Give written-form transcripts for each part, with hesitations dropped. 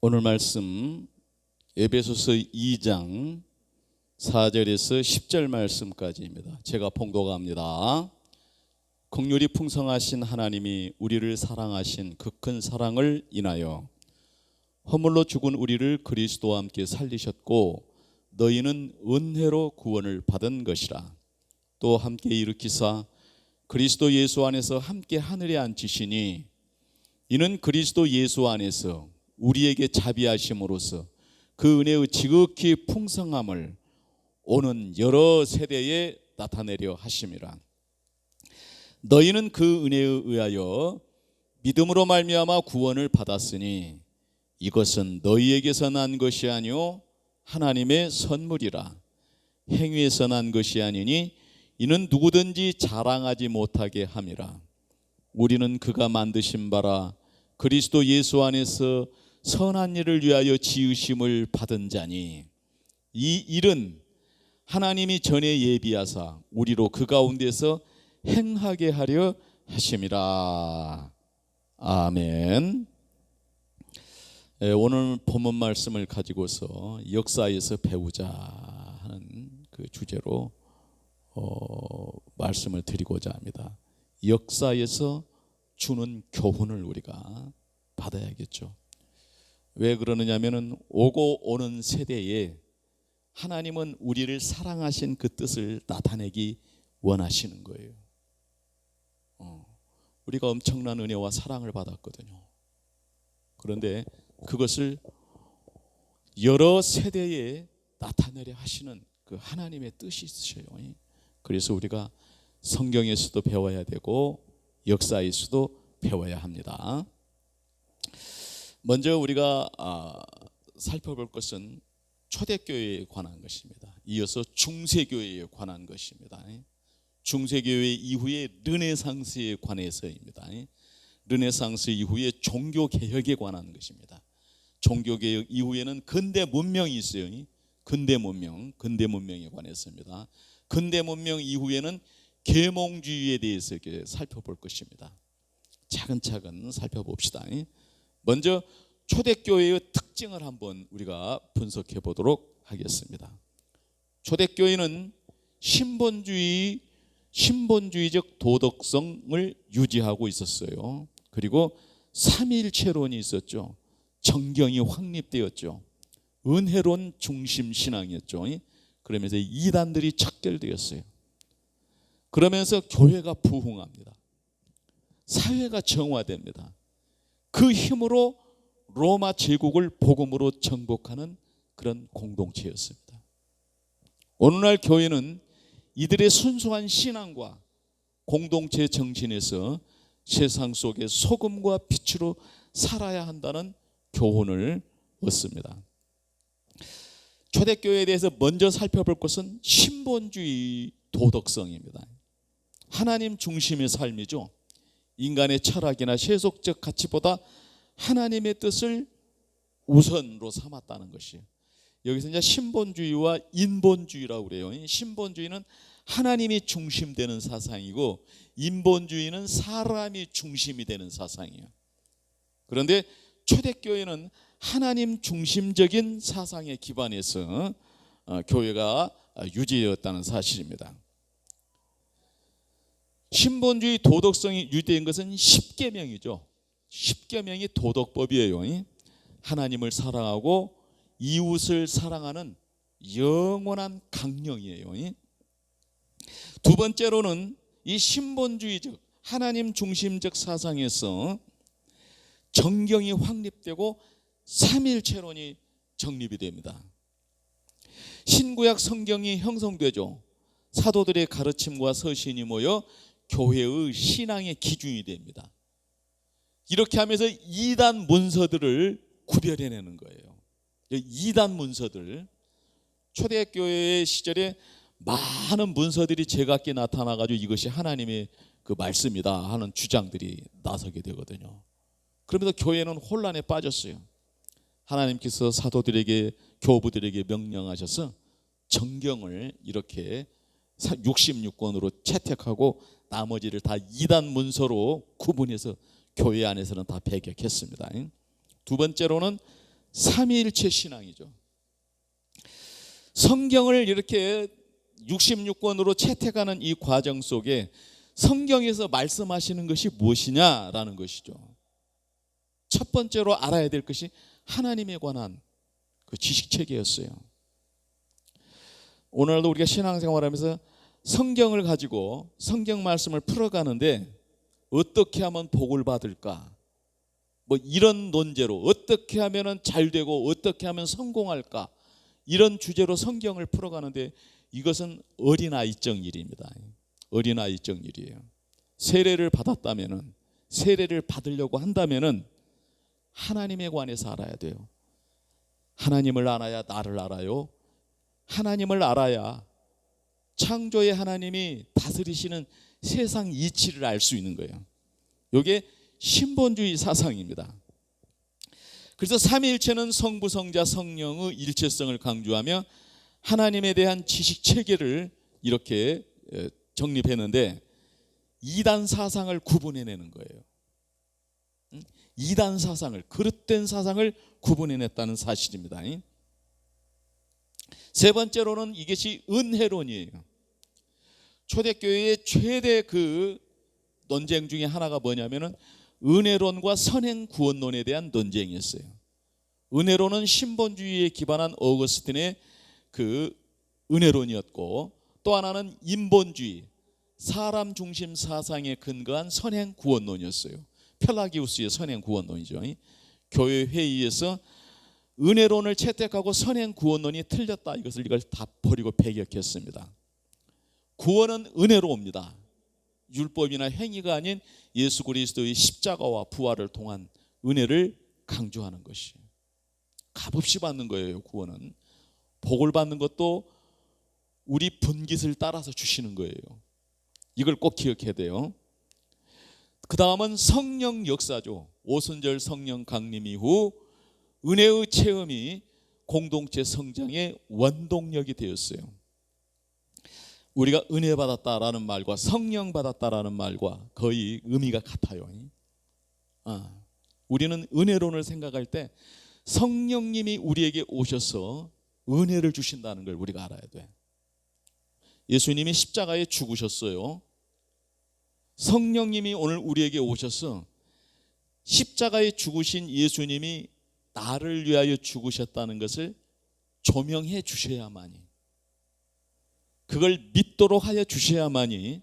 오늘 말씀 에베소서 2장 4절에서 10절 말씀까지입니다. 제가 봉독합니다. 긍휼이 풍성하신 하나님이 우리를 사랑하신 그 큰 사랑을 인하여 허물로 죽은 우리를 그리스도와 함께 살리셨고 너희는 은혜로 구원을 받은 것이라. 또 함께 일으키사 그리스도 예수 안에서 함께 하늘에 앉히시니 이는 그리스도 예수 안에서 우리에게 자비하심으로써 그 은혜의 지극히 풍성함을 오는 여러 세대에 나타내려 하심이라. 너희는 그 은혜에 의하여 믿음으로 말미암아 구원을 받았으니 이것은 너희에게서 난 것이 아니요 하나님의 선물이라. 행위에서 난 것이 아니니 이는 누구든지 자랑하지 못하게 함이라. 우리는 그가 만드신 바라 그리스도 예수 안에서 선한 일을 위하여 지으심을 받은 자니 이 일은 하나님이 전에 예비하사 우리로 그 가운데서 행하게 하려 하심이라. 아멘. 오늘 본문 말씀을 가지고서 역사에서 배우자 하는 그 주제로 말씀을 드리고자 합니다. 역사에서 주는 교훈을 우리가 받아야겠죠. 왜 그러느냐면은 오고 오는 세대에 하나님은 우리를 사랑하신 그 뜻을 나타내기 원하시는 거예요. 우리가 엄청난 은혜와 사랑을 받았거든요. 그런데 그것을 여러 세대에 나타내려 하시는 그 하나님의 뜻이 있으셔요. 그래서 우리가 성경에서도 배워야 되고 역사에서도 배워야 합니다. 먼저 우리가 살펴볼 것은 초대교회에 관한 것입니다. 이어서 중세교회에 관한 것입니다. 중세교회 이후에 르네상스에 관해서입니다. 르네상스 이후에 종교개혁에 관한 것입니다. 종교개혁 이후에는 근대 문명이 있어요. 근대 문명에 관해서입니다. 근대 문명 이후에는 계몽주의에 대해서 살펴볼 것입니다. 차근차근 살펴봅시다. 먼저 초대교회의 특징을 한번 우리가 분석해 보도록 하겠습니다. 초대교회는 신본주의적 도덕성을 유지하고 있었어요. 그리고 삼위일체론이 있었죠. 정경이 확립되었죠. 은혜론 중심 신앙이었죠. 그러면서 이단들이 척결되었어요. 그러면서 교회가 부흥합니다. 사회가 정화됩니다. 그 힘으로 로마 제국을 복음으로 정복하는 그런 공동체였습니다. 오늘날 교회는 이들의 순수한 신앙과 공동체 정신에서 세상 속에 소금과 빛으로 살아야 한다는 교훈을 얻습니다. 초대교회에 대해서 먼저 살펴볼 것은 신본주의 도덕성입니다. 하나님 중심의 삶이죠. 인간의 철학이나 세속적 가치보다 하나님의 뜻을 우선으로 삼았다는 것이에요. 여기서 이제 신본주의와 인본주의라고 그래요. 신본주의는 하나님이 중심되는 사상이고 인본주의는 사람이 중심이 되는 사상이에요. 그런데 초대교회는 하나님 중심적인 사상에 기반해서 교회가 유지되었다는 사실입니다. 신본주의 도덕성이 유지된 것은 십계명이죠. 십계명이 도덕법이에요. 하나님을 사랑하고 이웃을 사랑하는 영원한 강령이에요. 두 번째로는 이 신본주의적 하나님 중심적 사상에서 정경이 확립되고 삼위일체론이 정립이 됩니다. 신구약 성경이 형성되죠. 사도들의 가르침과 서신이 모여 교회의 신앙의 기준이 됩니다. 이렇게 하면서 이단 문서들을 구별해내는 거예요. 이단 문서들, 초대교회 시절에 많은 문서들이 제각기 나타나가지고 이것이 하나님의 그 말씀이다 하는 주장들이 나서게 되거든요. 그러면서 교회는 혼란에 빠졌어요. 하나님께서 사도들에게 교부들에게 명령하셔서 정경을 이렇게 66권으로 채택하고 나머지를 다 이단 문서로 구분해서 교회 안에서는 다 배격했습니다. 두 번째로는 삼위일체 신앙이죠. 성경을 이렇게 66권으로 채택하는 이 과정 속에 성경에서 말씀하시는 것이 무엇이냐라는 것이죠. 첫 번째로 알아야 될 것이 하나님에 관한 그 지식체계였어요. 오늘도 우리가 신앙생활하면서 성경을 가지고 성경 말씀을 풀어가는데 어떻게 하면 복을 받을까? 뭐 이런 논제로 어떻게 하면 잘 되고 어떻게 하면 성공할까? 이런 주제로 성경을 풀어가는데 이것은 어린아이적 일입니다. 어린아이적 일이에요. 세례를 받았다면은, 세례를 받으려고 한다면은 하나님에 관해서 알아야 돼요. 하나님을 알아야 나를 알아요. 하나님을 알아야 창조의 하나님이 다스리시는 세상 이치를 알 수 있는 거예요. 이게 신본주의 사상입니다. 그래서 삼위일체는 성부, 성자, 성령의 일체성을 강조하며 하나님에 대한 지식 체계를 이렇게 정립했는데 이단 사상을 구분해내는 거예요. 이단 사상을, 그릇된 사상을 구분해냈다는 사실입니다. 세 번째로는 이것이 은혜론이에요. 초대교회의 최대 그 논쟁 중에 하나가 뭐냐면은 은혜론과 선행구원론에 대한 논쟁이었어요. 은혜론은 신본주의에 기반한 어거스틴의 그 은혜론이었고, 또 하나는 인본주의, 사람 중심 사상에 근거한 선행구원론이었어요. 펠라기우스의 선행구원론이죠. 교회 회의에서 은혜론을 채택하고 선행구원론이 틀렸다, 이걸 다 버리고 배격했습니다. 구원은 은혜로 옵니다. 율법이나 행위가 아닌 예수 그리스도의 십자가와 부활을 통한 은혜를 강조하는 것이에요. 값없이 받는 거예요. 구원은 복을 받는 것도 우리 분깃을 따라서 주시는 거예요. 이걸 꼭 기억해야 돼요. 그 다음은 성령 역사죠. 오순절 성령 강림 이후 은혜의 체험이 공동체 성장의 원동력이 되었어요. 우리가 은혜 받았다라는 말과 성령 받았다라는 말과 거의 의미가 같아요. 우리는 은혜론을 생각할 때 성령님이 우리에게 오셔서 은혜를 주신다는 걸 우리가 알아야 돼. 예수님이 십자가에 죽으셨어요. 성령님이 오늘 우리에게 오셔서 십자가에 죽으신 예수님이 나를 위하여 죽으셨다는 것을 조명해 주셔야만이, 그걸 믿도록 하여 주셔야만이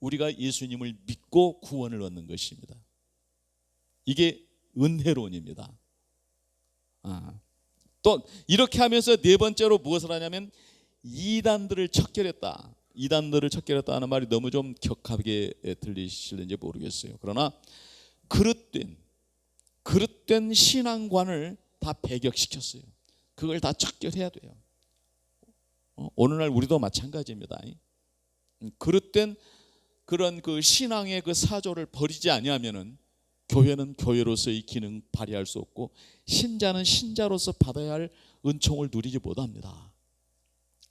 우리가 예수님을 믿고 구원을 얻는 것입니다. 이게 은혜론입니다. 또 이렇게 하면서 네 번째로 무엇을 하냐면 이단들을 척결했다. 이단들을 척결했다 하는 말이 너무 좀 격하게 들리실는지 모르겠어요. 그러나 그릇된 신앙관을 다 배격시켰어요. 그걸 다 척결해야 돼요. 오늘날 우리도 마찬가지입니다. 그릇된 그런 그 신앙의 그 사조를 버리지 아니하면은 교회는 교회로서의 기능 발휘할 수 없고 신자는 신자로서 받아야 할 은총을 누리지 못합니다.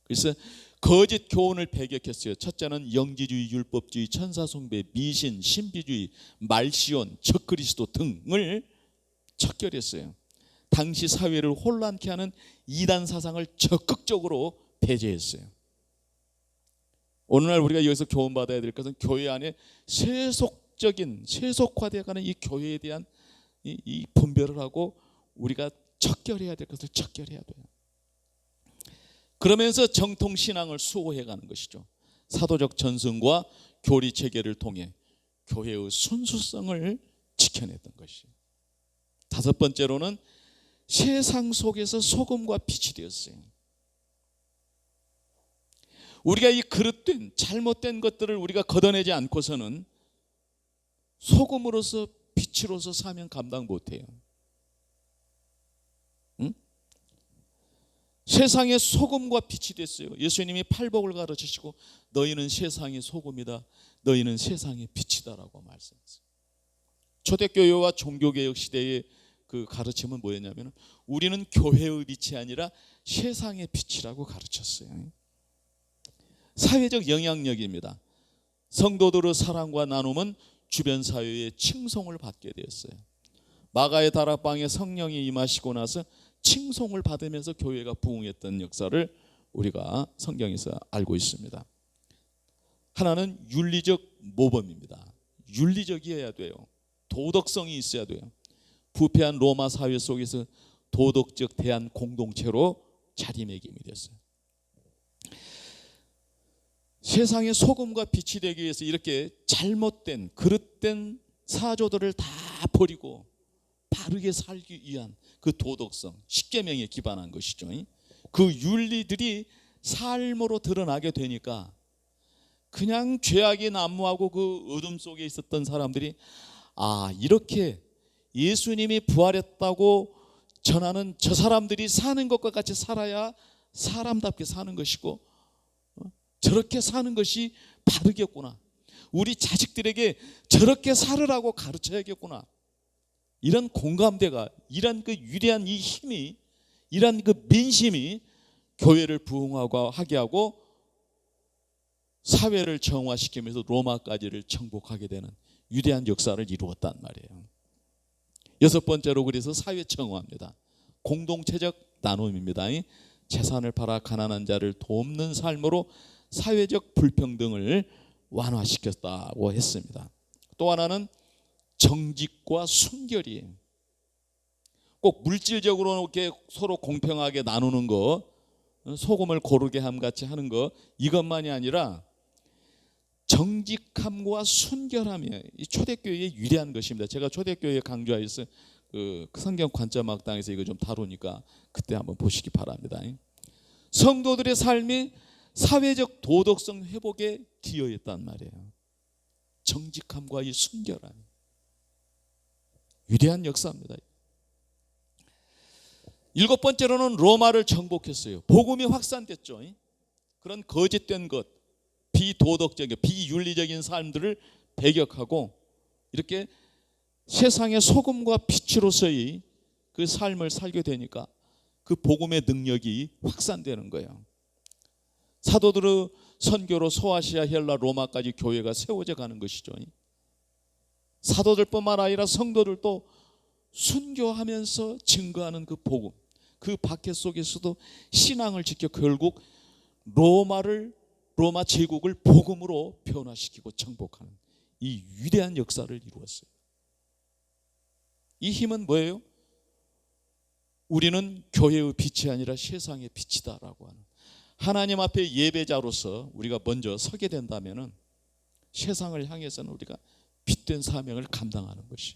그래서 거짓 교훈을 배격했어요. 첫째는 영지주의, 율법주의, 천사숭배, 미신, 신비주의, 말시온, 적그리스도 등을 척결했어요. 당시 사회를 혼란케 하는 이단 사상을 적극적으로 배제했어요. 오늘날 우리가 여기서 교훈받아야 될 것은 교회 안에 세속화되어가는 이 교회에 대한 이 분별을 하고 우리가 척결해야 될 것을 척결해야 돼요. 그러면서 정통신앙을 수호해가는 것이죠. 사도적 전승과 교리체계를 통해 교회의 순수성을 지켜냈던 것이에요. 다섯 번째로는 세상 속에서 소금과 빛이 되었어요. 우리가 이 그릇된 잘못된 것들을 우리가 걷어내지 않고서는 소금으로서 빛으로서 사명 감당 못해요. 세상의 소금과 빛이 됐어요. 예수님이 팔복을 가르치시고 너희는 세상의 소금이다, 너희는 세상의 빛이다라고 말씀했어요. 초대교회와 종교개혁 시대의 그 가르침은 뭐였냐면 우리는 교회의 빛이 아니라 세상의 빛이라고 가르쳤어요. 사회적 영향력입니다. 성도들의 사랑과 나눔은 주변 사회의 칭송을 받게 되었어요. 마가의 다락방에 성령이 임하시고 나서 칭송을 받으면서 교회가 부흥했던 역사를 우리가 성경에서 알고 있습니다. 하나는 윤리적 모범입니다. 윤리적이어야 돼요. 도덕성이 있어야 돼요. 부패한 로마 사회 속에서 도덕적 대한 공동체로 자리매김이 됐어요. 세상의 소금과 빛이 되기 위해서 이렇게 잘못된 그릇된 사조들을 다 버리고 바르게 살기 위한 그 도덕성, 십계명에 기반한 것이죠. 그 윤리들이 삶으로 드러나게 되니까 그냥 죄악이 난무하고 그 어둠 속에 있었던 사람들이 이렇게 예수님이 부활했다고 전하는 저 사람들이 사는 것과 같이 살아야 사람답게 사는 것이고 저렇게 사는 것이 바르겠구나. 우리 자식들에게 저렇게 살으라고 가르쳐야겠구나. 이런 공감대가, 이런 그 위대한 이 힘이, 이런 그 민심이 교회를 부흥하고 하게 하고 사회를 정화시키면서 로마까지를 정복하게 되는 위대한 역사를 이루었단 말이에요. 여섯 번째로 그래서 사회 정화입니다. 공동체적 나눔입니다. 재산을 팔아 가난한 자를 돕는 삶으로 사회적 불평등을 완화시켰다고 했습니다. 또 하나는 정직과 순결이에요. 꼭 물질적으로 이렇게 서로 공평하게 나누는 거, 소금을 고르게 함같이 하는 거, 이것만이 아니라 정직함과 순결함이 이 초대교회의 위대한 것입니다. 제가 초대교회 강좌에서 그 성경 관점학당에서 이거 좀 다루니까 그때 한번 보시기 바랍니다. 성도들의 삶이 사회적 도덕성 회복에 기여했단 말이에요. 정직함과 이 순결함, 위대한 역사입니다. 일곱 번째로는 로마를 정복했어요. 복음이 확산됐죠. 그런 거짓된 것, 비도덕적인, 비윤리적인 삶들을 배격하고 이렇게 세상의 소금과 빛으로서의 그 삶을 살게 되니까 그 복음의 능력이 확산되는 거예요. 사도들의 선교로 소아시아, 헬라, 로마까지 교회가 세워져 가는 것이죠. 사도들뿐만 아니라 성도들도 순교하면서 증거하는 그 복음, 그 박해 속에서도 신앙을 지켜 결국 로마 제국을 복음으로 변화시키고 정복하는 이 위대한 역사를 이루었어요. 이 힘은 뭐예요? 우리는 교회의 빛이 아니라 세상의 빛이다라고 하는, 하나님 앞에 예배자로서 우리가 먼저 서게 된다면 세상을 향해서는 우리가 빛된 사명을 감당하는 것이,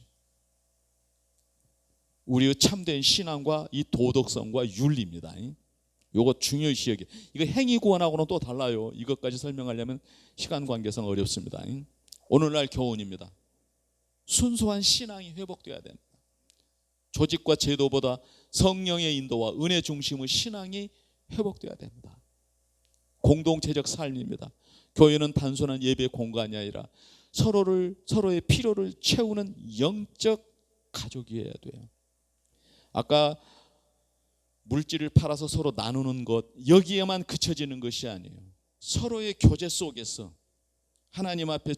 우리의 참된 신앙과 이 도덕성과 윤리입니다. 이거 중요시 여기. 이거 행위 구원하고는 또 달라요. 이것까지 설명하려면 시간 관계상 어렵습니다. 오늘날 교훈입니다. 순수한 신앙이 회복돼야 됩니다. 조직과 제도보다 성령의 인도와 은혜 중심의 신앙이 회복돼야 됩니다. 공동체적 삶입니다. 교회는 단순한 예배 공간이 아니라 서로의 필요를 채우는 영적 가족이어야 돼요. 아까 물질을 팔아서 서로 나누는 것, 여기에만 그쳐지는 것이 아니에요. 서로의 교제 속에서 하나님 앞에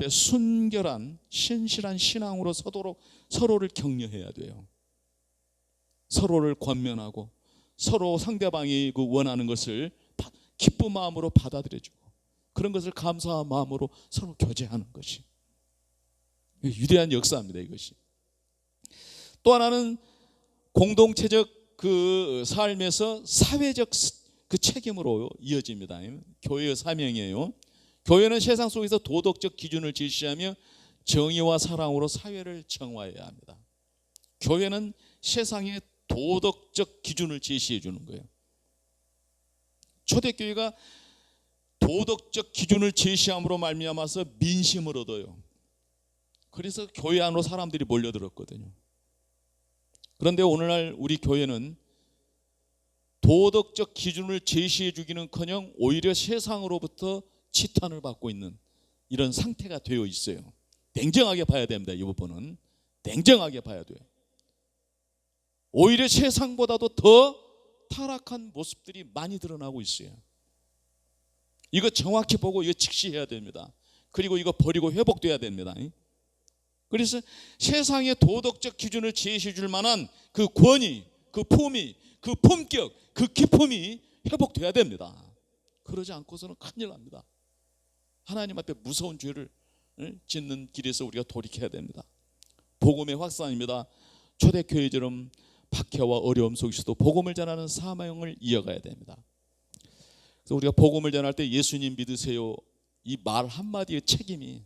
순결한 신실한 신앙으로 서도록 서로를 격려해야 돼요. 서로를 권면하고 서로 상대방이 그 원하는 것을 기쁜 마음으로 받아들여주고 그런 것을 감사한 마음으로 서로 교제하는 것이 위대한 역사입니다. 이것이. 또 하나는 공동체적 그 삶에서 사회적 그 책임으로 이어집니다. 교회의 사명이에요. 교회는 세상 속에서 도덕적 기준을 제시하며 정의와 사랑으로 사회를 정화해야 합니다. 교회는 세상의 도덕적 기준을 제시해 주는 거예요. 초대교회가 도덕적 기준을 제시함으로 말미암아서 민심을 얻어요. 그래서 교회 안으로 사람들이 몰려들었거든요. 그런데 오늘날 우리 교회는 도덕적 기준을 제시해 주기는커녕 오히려 세상으로부터 치탄을 받고 있는 이런 상태가 되어 있어요. 냉정하게 봐야 됩니다. 이 부분은 냉정하게 봐야 돼요. 오히려 세상보다도 더 타락한 모습들이 많이 드러나고 있어요. 이거 정확히 보고 이거 직시해야 됩니다. 그리고 이거 버리고 회복돼야 됩니다. 그래서 세상의 도덕적 기준을 제시해 줄 만한 그 권위, 그 품위, 그 품격, 그 기품이 회복돼야 됩니다. 그러지 않고서는 큰일 납니다. 하나님 앞에 무서운 죄를 짓는 길에서 우리가 돌이켜야 됩니다. 복음의 확산입니다. 초대교회처럼 박해와 어려움 속에서도 복음을 전하는 사명을 이어가야 됩니다. 그래서 우리가 복음을 전할 때 예수님 믿으세요, 이 말 한마디의 책임이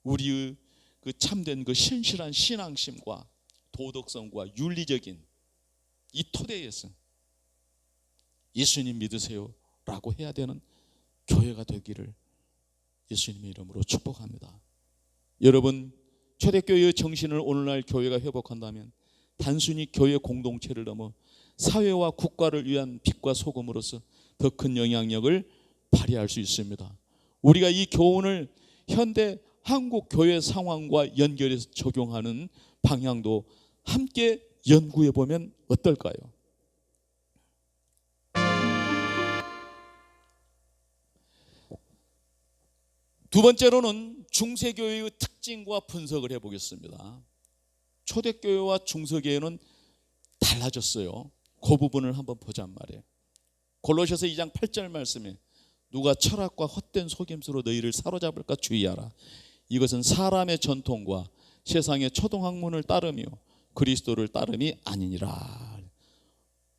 우리의 그 참된 그 신실한 신앙심과 도덕성과 윤리적인 이 토대에서 예수님 믿으세요 라고 해야 되는 교회가 되기를 예수님의 이름으로 축복합니다. 여러분, 초대교회의 정신을 오늘날 교회가 회복한다면 단순히 교회 공동체를 넘어 사회와 국가를 위한 빛과 소금으로서 더 큰 영향력을 발휘할 수 있습니다. 우리가 이 교훈을 현대 한국 교회 상황과 연결해서 적용하는 방향도 함께 연구해 보면 어떨까요? 두 번째로는 중세교회의 특징과 분석을 해보겠습니다. 초대교회와 중세교회는 달라졌어요. 그 부분을 한번 보잔 말이에요. 골로새서 2장 8절 말씀에 누가 철학과 헛된 속임수로 너희를 사로잡을까 주의하라. 이것은 사람의 전통과 세상의 초등학문을 따르며 그리스도를 따름이 아니니라.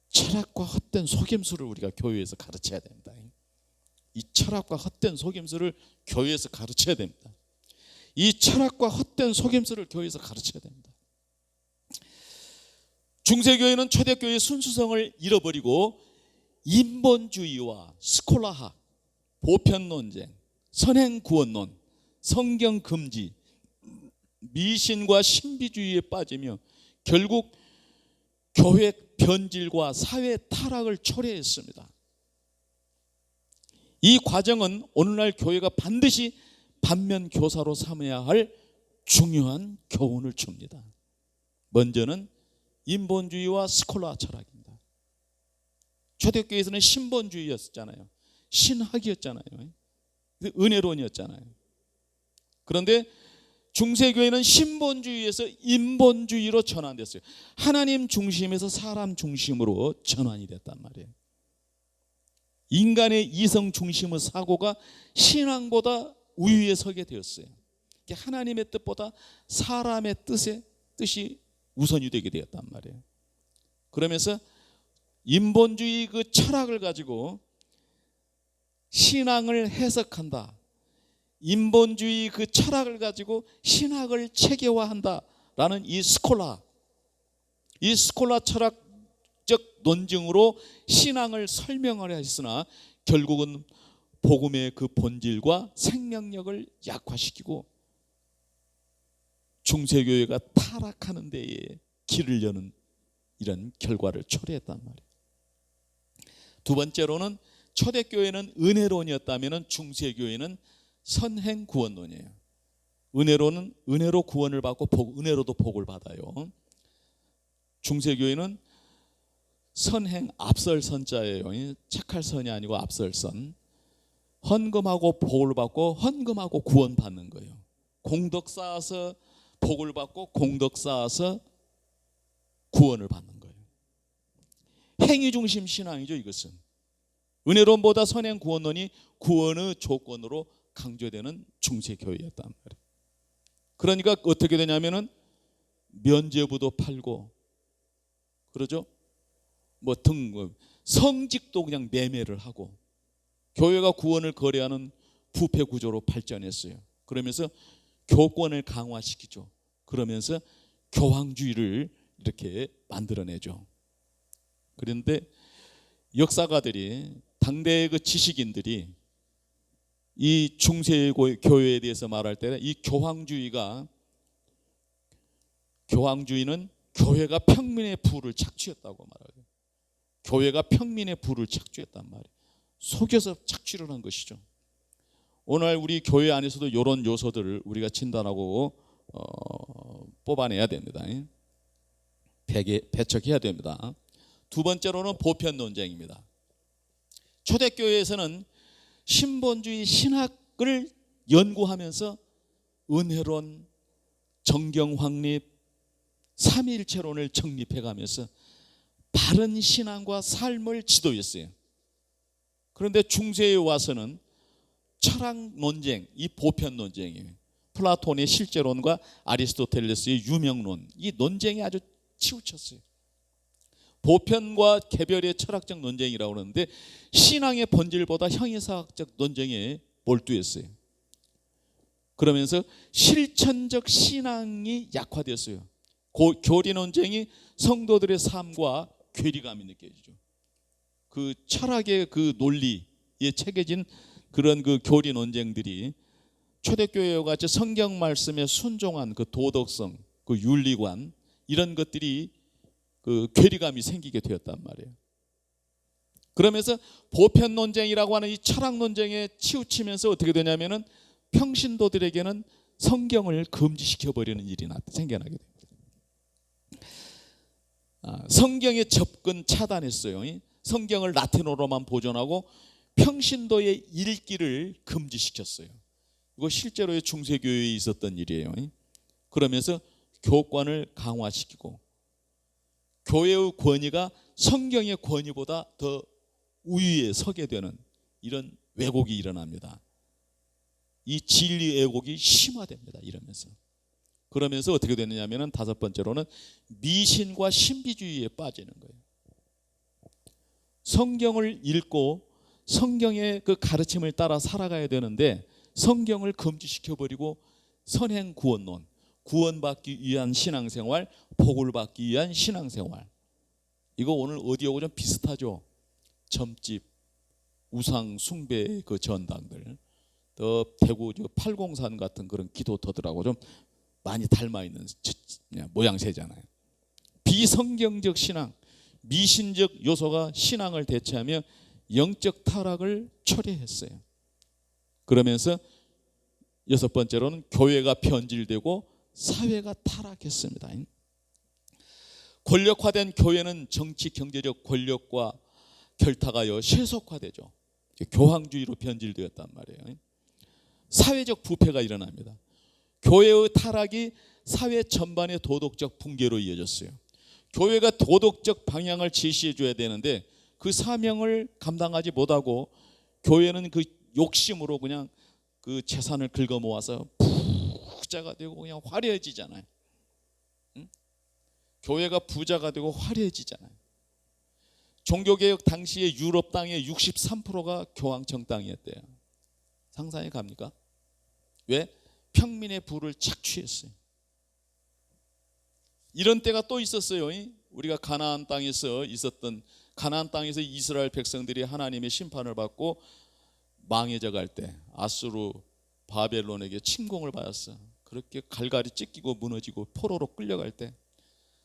철학과 헛된 속임수를 우리가 교회에서 가르쳐야 됩니다. 이 철학과 헛된 속임수를 교회에서 가르쳐야 됩니다. 이 철학과 헛된 속임수를 교회에서 가르쳐야 됩니다. 중세교회는 초대교회의 순수성을 잃어버리고 인본주의와 스콜라학, 보편논쟁, 선행구원론, 성경금지, 미신과 신비주의에 빠지며 결국 교회 변질과 사회 타락을 초래했습니다. 이 과정은 오늘날 교회가 반드시 반면교사로 삼아야 할 중요한 교훈을 줍니다. 먼저는 인본주의와 스콜라 철학입니다. 초대교회에서는 신본주의였잖아요. 신학이었잖아요. 은혜론이었잖아요. 그런데 중세교회는 신본주의에서 인본주의로 전환됐어요. 하나님 중심에서 사람 중심으로 전환이 됐단 말이에요. 인간의 이성 중심의 사고가 신앙보다 우위에 서게 되었어요. 하나님의 뜻보다 사람의 뜻이 우선이 되게 되었단 말이에요. 그러면서 인본주의 그 철학을 가지고 신앙을 해석한다. 인본주의 그 철학을 가지고 신학을 체계화한다라는 이 스콜라 철학적 논증으로 신앙을 설명을 했으나 결국은 복음의 그 본질과 생명력을 약화시키고 중세교회가 타락하는 데에 길을 여는 이런 결과를 초래했단 말이에요. 두 번째로는 초대교회는 은혜론이었다면 중세교회는 선행구원론이에요. 은혜로는 은혜로 구원을 받고 은혜로도 복을 받아요. 중세교회는 선행, 앞설선자예요. 착할 선이 아니고 앞설선. 헌금하고 복을 받고 헌금하고 구원 받는 거예요. 공덕 쌓아서 복을 받고 공덕 쌓아서 구원을 받는 거예요. 행위 중심 신앙이죠. 이것은 은혜론보다 선행 구원론이 구원의 조건으로 강조되는 중세교회였단 말이에요. 그러니까 어떻게 되냐면은 면죄부도 팔고 그러죠. 성직도 그냥 매매를 하고 교회가 구원을 거래하는 부패 구조로 발전했어요. 그러면서 교권을 강화시키죠. 그러면서 교황주의를 이렇게 만들어내죠. 그런데 역사가들이 당대의 그 지식인들이 이 중세교회에 대해서 말할 때 이 교황주의는 교회가 평민의 부를 착취했다고 말해요. 교회가 평민의 부를 착취했단 말이에요. 속여서 착취를 한 것이죠. 오늘 우리 교회 안에서도 이런 요소들을 우리가 진단하고 뽑아내야 됩니다. 배척해야 됩니다. 두 번째로는 보편 논쟁입니다. 초대교회에서는 신본주의 신학을 연구하면서 은혜론, 정경 확립, 삼위일체론을 정립해가면서 바른 신앙과 삶을 지도했어요. 그런데 중세에 와서는 철학 논쟁, 이 보편 논쟁이에요. 플라톤의 실제론과 아리스토텔레스의 유명론, 이 논쟁이 아주 치우쳤어요. 보편과 개별의 철학적 논쟁이라고 그러는데 신앙의 본질보다 형이사학적 논쟁에 몰두했어요. 그러면서 실천적 신앙이 약화됐어요. 교리 논쟁이 성도들의 삶과 괴리감이 느껴지죠. 그 철학의 그 논리에 새겨진 그런 그 교리 논쟁들이 초대교회와 같이 성경 말씀에 순종한 그 도덕성, 그 윤리관, 이런 것들이 그 괴리감이 생기게 되었단 말이에요. 그러면서 보편 논쟁이라고 하는 이 철학 논쟁에 치우치면서 어떻게 되냐면은 평신도들에게는 성경을 금지시켜 버리는 일이 생겨나게 됩니다. 성경에 접근 차단했어요. 성경을 라틴어로만 보존하고 평신도의 읽기를 금지시켰어요. 이거 실제로의 중세교회에 있었던 일이에요. 그러면서 교권을 강화시키고 교회의 권위가 성경의 권위보다 더 우위에 서게 되는 이런 왜곡이 일어납니다. 이 진리 왜곡이 심화됩니다. 이러면서. 그러면서 어떻게 되느냐면은 다섯 번째로는 미신과 신비주의에 빠지는 거예요. 성경을 읽고 성경의 그 가르침을 따라 살아가야 되는데 성경을 금지시켜버리고 선행 구원론, 구원받기 위한 신앙생활, 복을 받기 위한 신앙생활, 이거 오늘 어디하고 좀 비슷하죠. 점집, 우상 숭배 그 전당들, 또 대구 팔공산 같은 그런 기도터들하고 좀 많이 닮아있는 모양새잖아요. 비성경적 신앙, 미신적 요소가 신앙을 대체하며 영적 타락을 초래했어요. 그러면서 여섯 번째로는 교회가 변질되고 사회가 타락했습니다. 권력화된 교회는 정치 경제적 권력과 결탁하여 세속화되죠. 교황주의로 변질되었단 말이에요. 사회적 부패가 일어납니다. 교회의 타락이 사회 전반의 도덕적 붕괴로 이어졌어요. 교회가 도덕적 방향을 제시해 줘야 되는데 그 사명을 감당하지 못하고 교회는 그 욕심으로 그냥 그 재산을 긁어 모아서 부자가 되고 그냥 화려해지잖아요. 응? 교회가 부자가 되고 화려해지잖아요. 종교개혁 당시에 유럽 땅의 63%가 교황 정당이었대요. 상상이 갑니까? 왜? 평민의 부를 착취했어요. 이런 때가 또 있었어요. 우리가 가나안 땅에서 이스라엘 백성들이 하나님의 심판을 받고 망해져 갈 때 아수르 바벨론에게 침공을 받았어. 그렇게 갈갈이 찢기고 무너지고 포로로 끌려갈 때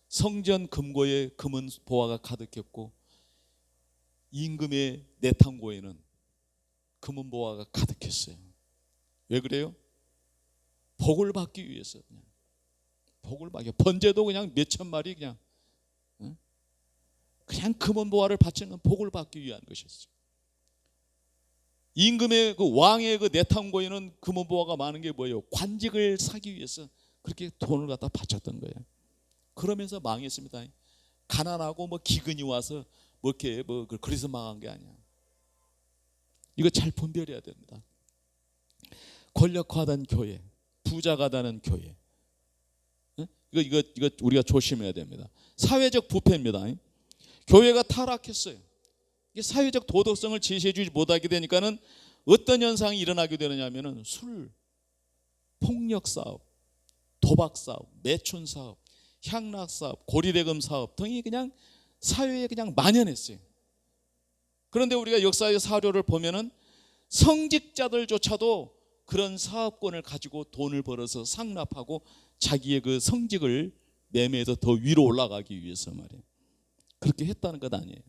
성전 금고에 금은 보화가 가득했고 임금의 내탕고에는 금은 보화가 가득했어요. 왜 그래요? 복을 받기 위해서. 그냥 복을 받기. 번제도 그냥 몇천 마리 그냥 금은 보화를 바치는 복을 받기 위한 것이었어요. 임금의 그 왕의 그 내탕고에는 금은 보화가 많은 게 뭐예요? 관직을 사기 위해서 그렇게 돈을 갖다 바쳤던 거예요. 그러면서 망했습니다. 가난하고 뭐 기근이 와서 뭐 이렇게 뭐 그래서 망한 게 아니야. 이거 잘 분별해야 됩니다. 권력화된 교회, 부자가 되는 교회, 이거 우리가 조심해야 됩니다. 사회적 부패입니다. 교회가 타락했어요. 이게 사회적 도덕성을 제시해주지 못하게 되니까는 어떤 현상이 일어나게 되느냐면은 술, 폭력 사업, 도박 사업, 매춘 사업, 향락 사업, 고리대금 사업 등이 그냥 사회에 그냥 만연했어요. 그런데 우리가 역사의 사료를 보면은 성직자들조차도 그런 사업권을 가지고 돈을 벌어서 상납하고 자기의 그 성직을 매매해서 더 위로 올라가기 위해서 말이에요. 그렇게 했다는 것 아니에요.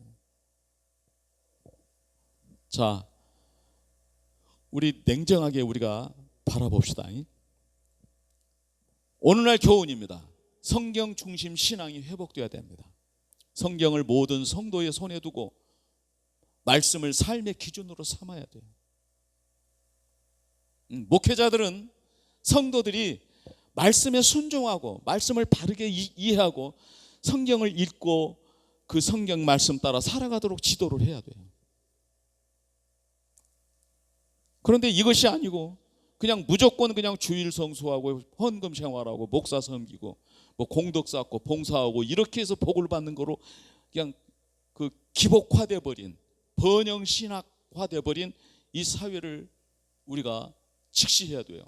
자, 우리 냉정하게 우리가 바라봅시다. 오늘날 교훈입니다. 성경 중심 신앙이 회복되어야 됩니다. 성경을 모든 성도의 손에 두고 말씀을 삶의 기준으로 삼아야 돼요. 목회자들은 성도들이 말씀에 순종하고 말씀을 바르게 이해하고 성경을 읽고 그 성경 말씀 따라 살아가도록 지도를 해야 돼요. 그런데 이것이 아니고 그냥 무조건 그냥 주일 성수하고 헌금 생활하고 목사 섬기고 뭐 공덕 쌓고 봉사하고 이렇게 해서 복을 받는 거로 그냥 그 기복화돼 버린 번영 신학화돼 버린 이 사회를 우리가 직시해야 돼요.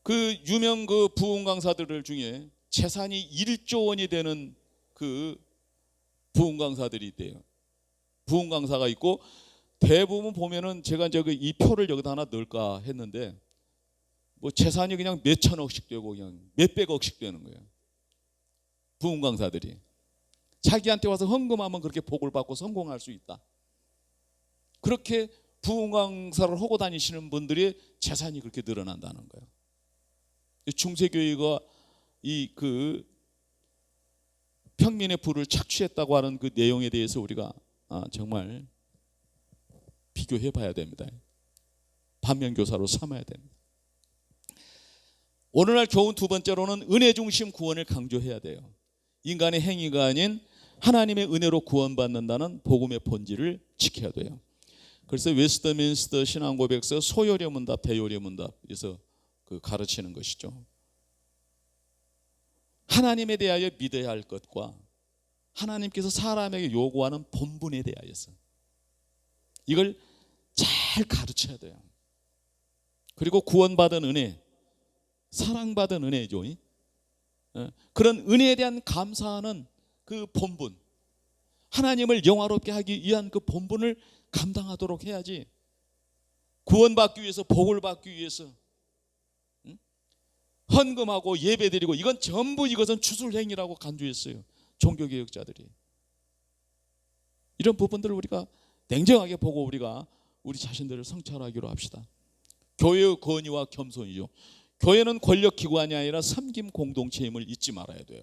그 유명 그 부흥 강사들 중에 재산이 1조 원이 되는 그 부흥 강사들이 있대요. 부흥 강사가 있고 대부분 보면은 제가 이제 이 표를 여기다 하나 넣을까 했는데 뭐 재산이 그냥 몇천억씩 되고 그냥 몇백억씩 되는 거예요. 부흥 강사들이 자기한테 와서 헌금하면 그렇게 복을 받고 성공할 수 있다. 그렇게 부흥 강사를 하고 다니시는 분들의 재산이 그렇게 늘어난다는 거예요. 중세교회가 이 그 평민의 부를 착취했다고 하는 그 내용에 대해서 우리가 정말 비교해 봐야 됩니다. 반면교사로 삼아야 됩니다. 오늘날 교훈 두 번째로는 은혜 중심 구원을 강조해야 돼요. 인간의 행위가 아닌 하나님의 은혜로 구원받는다는 복음의 본질을 지켜야 돼요. 그래서 웨스트민스터 신앙고백서 소요리 문답, 대요리 문답에서 그 가르치는 것이죠. 하나님에 대하여 믿어야 할 것과 하나님께서 사람에게 요구하는 본분에 대하여서 이걸 잘 가르쳐야 돼요. 그리고 구원받은 은혜, 사랑받은 은혜죠. 그런 은혜에 대한 감사하는 그 본분, 하나님을 영화롭게 하기 위한 그 본분을 감당하도록 해야지. 구원받기 위해서, 복을 받기 위해서 헌금하고 예배드리고 이건 전부 이것은 주술행위라고 간주했어요. 종교개혁자들이. 이런 부분들을 우리가 냉정하게 보고 우리가 우리 자신들을 성찰하기로 합시다. 교회의 권위와 겸손이죠. 교회는 권력기관이 아니라 섬김 공동체임을 잊지 말아야 돼요.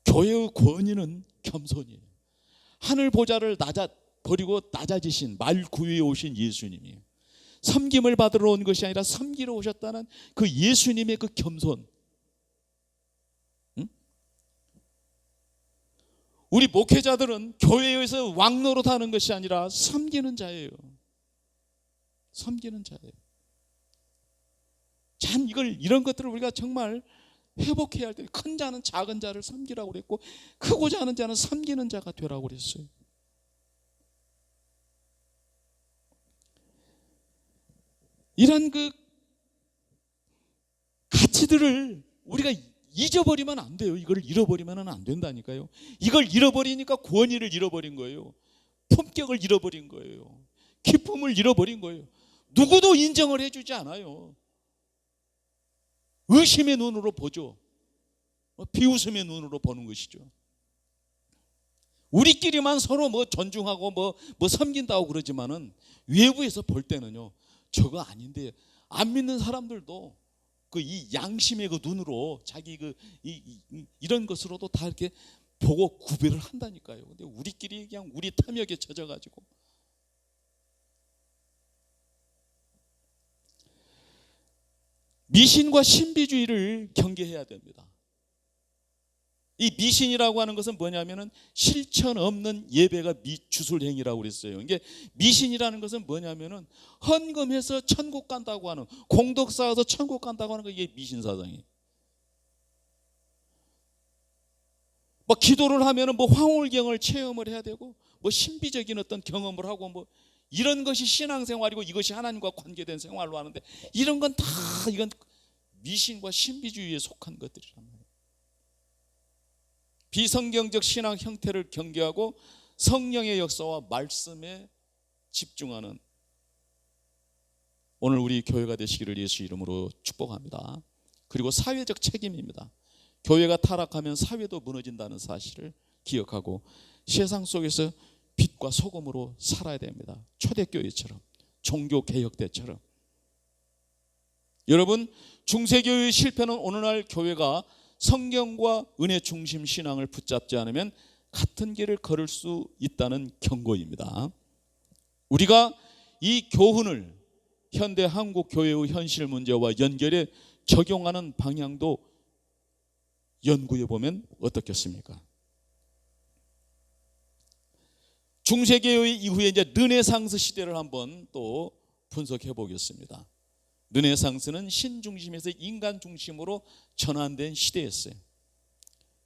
교회의 권위는 겸손이에요. 하늘 보좌를 버리고 낮아지신 말 구유에 오신 예수님이 섬김을 받으러 온 것이 아니라 섬기러 오셨다는 그 예수님의 그 겸손. 우리 목회자들은 교회에서 왕노릇 하는 것이 아니라 섬기는 자예요. 섬기는 자예요. 참 이런 것들을 우리가 정말 회복해야 할 때 큰 자는 작은 자를 섬기라고 그랬고 크고자 하는 자는 섬기는 자가 되라고 그랬어요. 이런 그 가치들을 우리가 잊어버리면 안 돼요. 이걸 잃어버리면 안 된다니까요. 이걸 잃어버리니까 권위를 잃어버린 거예요. 품격을 잃어버린 거예요. 기쁨을 잃어버린 거예요. 누구도 인정을 해주지 않아요. 의심의 눈으로 보죠. 비웃음의 눈으로 보는 것이죠. 우리끼리만 서로 뭐 존중하고 뭐 섬긴다고 그러지만은 외부에서 볼 때는요, 저거 아닌데 안 믿는 사람들도 그 이 양심의 그 눈으로 자기 이런 것으로도 다 이렇게 보고 구별을 한다니까요. 근데 우리끼리 그냥 우리 탐욕에 젖어가지고 미신과 신비주의를 경계해야 됩니다. 이 미신이라고 하는 것은 뭐냐면은 실천 없는 예배가 주술행위라고 그랬어요. 이게 미신이라는 것은 뭐냐면은 헌금해서 천국 간다고 하는, 공덕 쌓아서 천국 간다고 하는 거, 이게 미신 사상이에요. 뭐 기도를 하면은 뭐 황홀경을 체험을 해야 되고 뭐 신비적인 어떤 경험을 하고 뭐 이런 것이 신앙생활이고 이것이 하나님과 관계된 생활로 하는데 이런 건 다 이건 미신과 신비주의에 속한 것들이란 말이에요. 비성경적 신앙 형태를 경계하고 성령의 역사와 말씀에 집중하는 오늘 우리 교회가 되시기를 예수 이름으로 축복합니다. 그리고 사회적 책임입니다. 교회가 타락하면 사회도 무너진다는 사실을 기억하고 세상 속에서 빛과 소금으로 살아야 됩니다. 초대교회처럼, 종교개혁대처럼. 여러분, 중세교회의 실패는 오늘날 교회가 성경과 은혜 중심 신앙을 붙잡지 않으면 같은 길을 걸을 수 있다는 경고입니다. 우리가 이 교훈을 현대 한국 교회의 현실 문제와 연결해 적용하는 방향도 연구해 보면 어떻겠습니까? 중세교회 이후에 이제 르네상스 시대를 한번 또 분석해 보겠습니다. 르네상스는 신중심에서 인간 중심으로 전환된 시대였어요.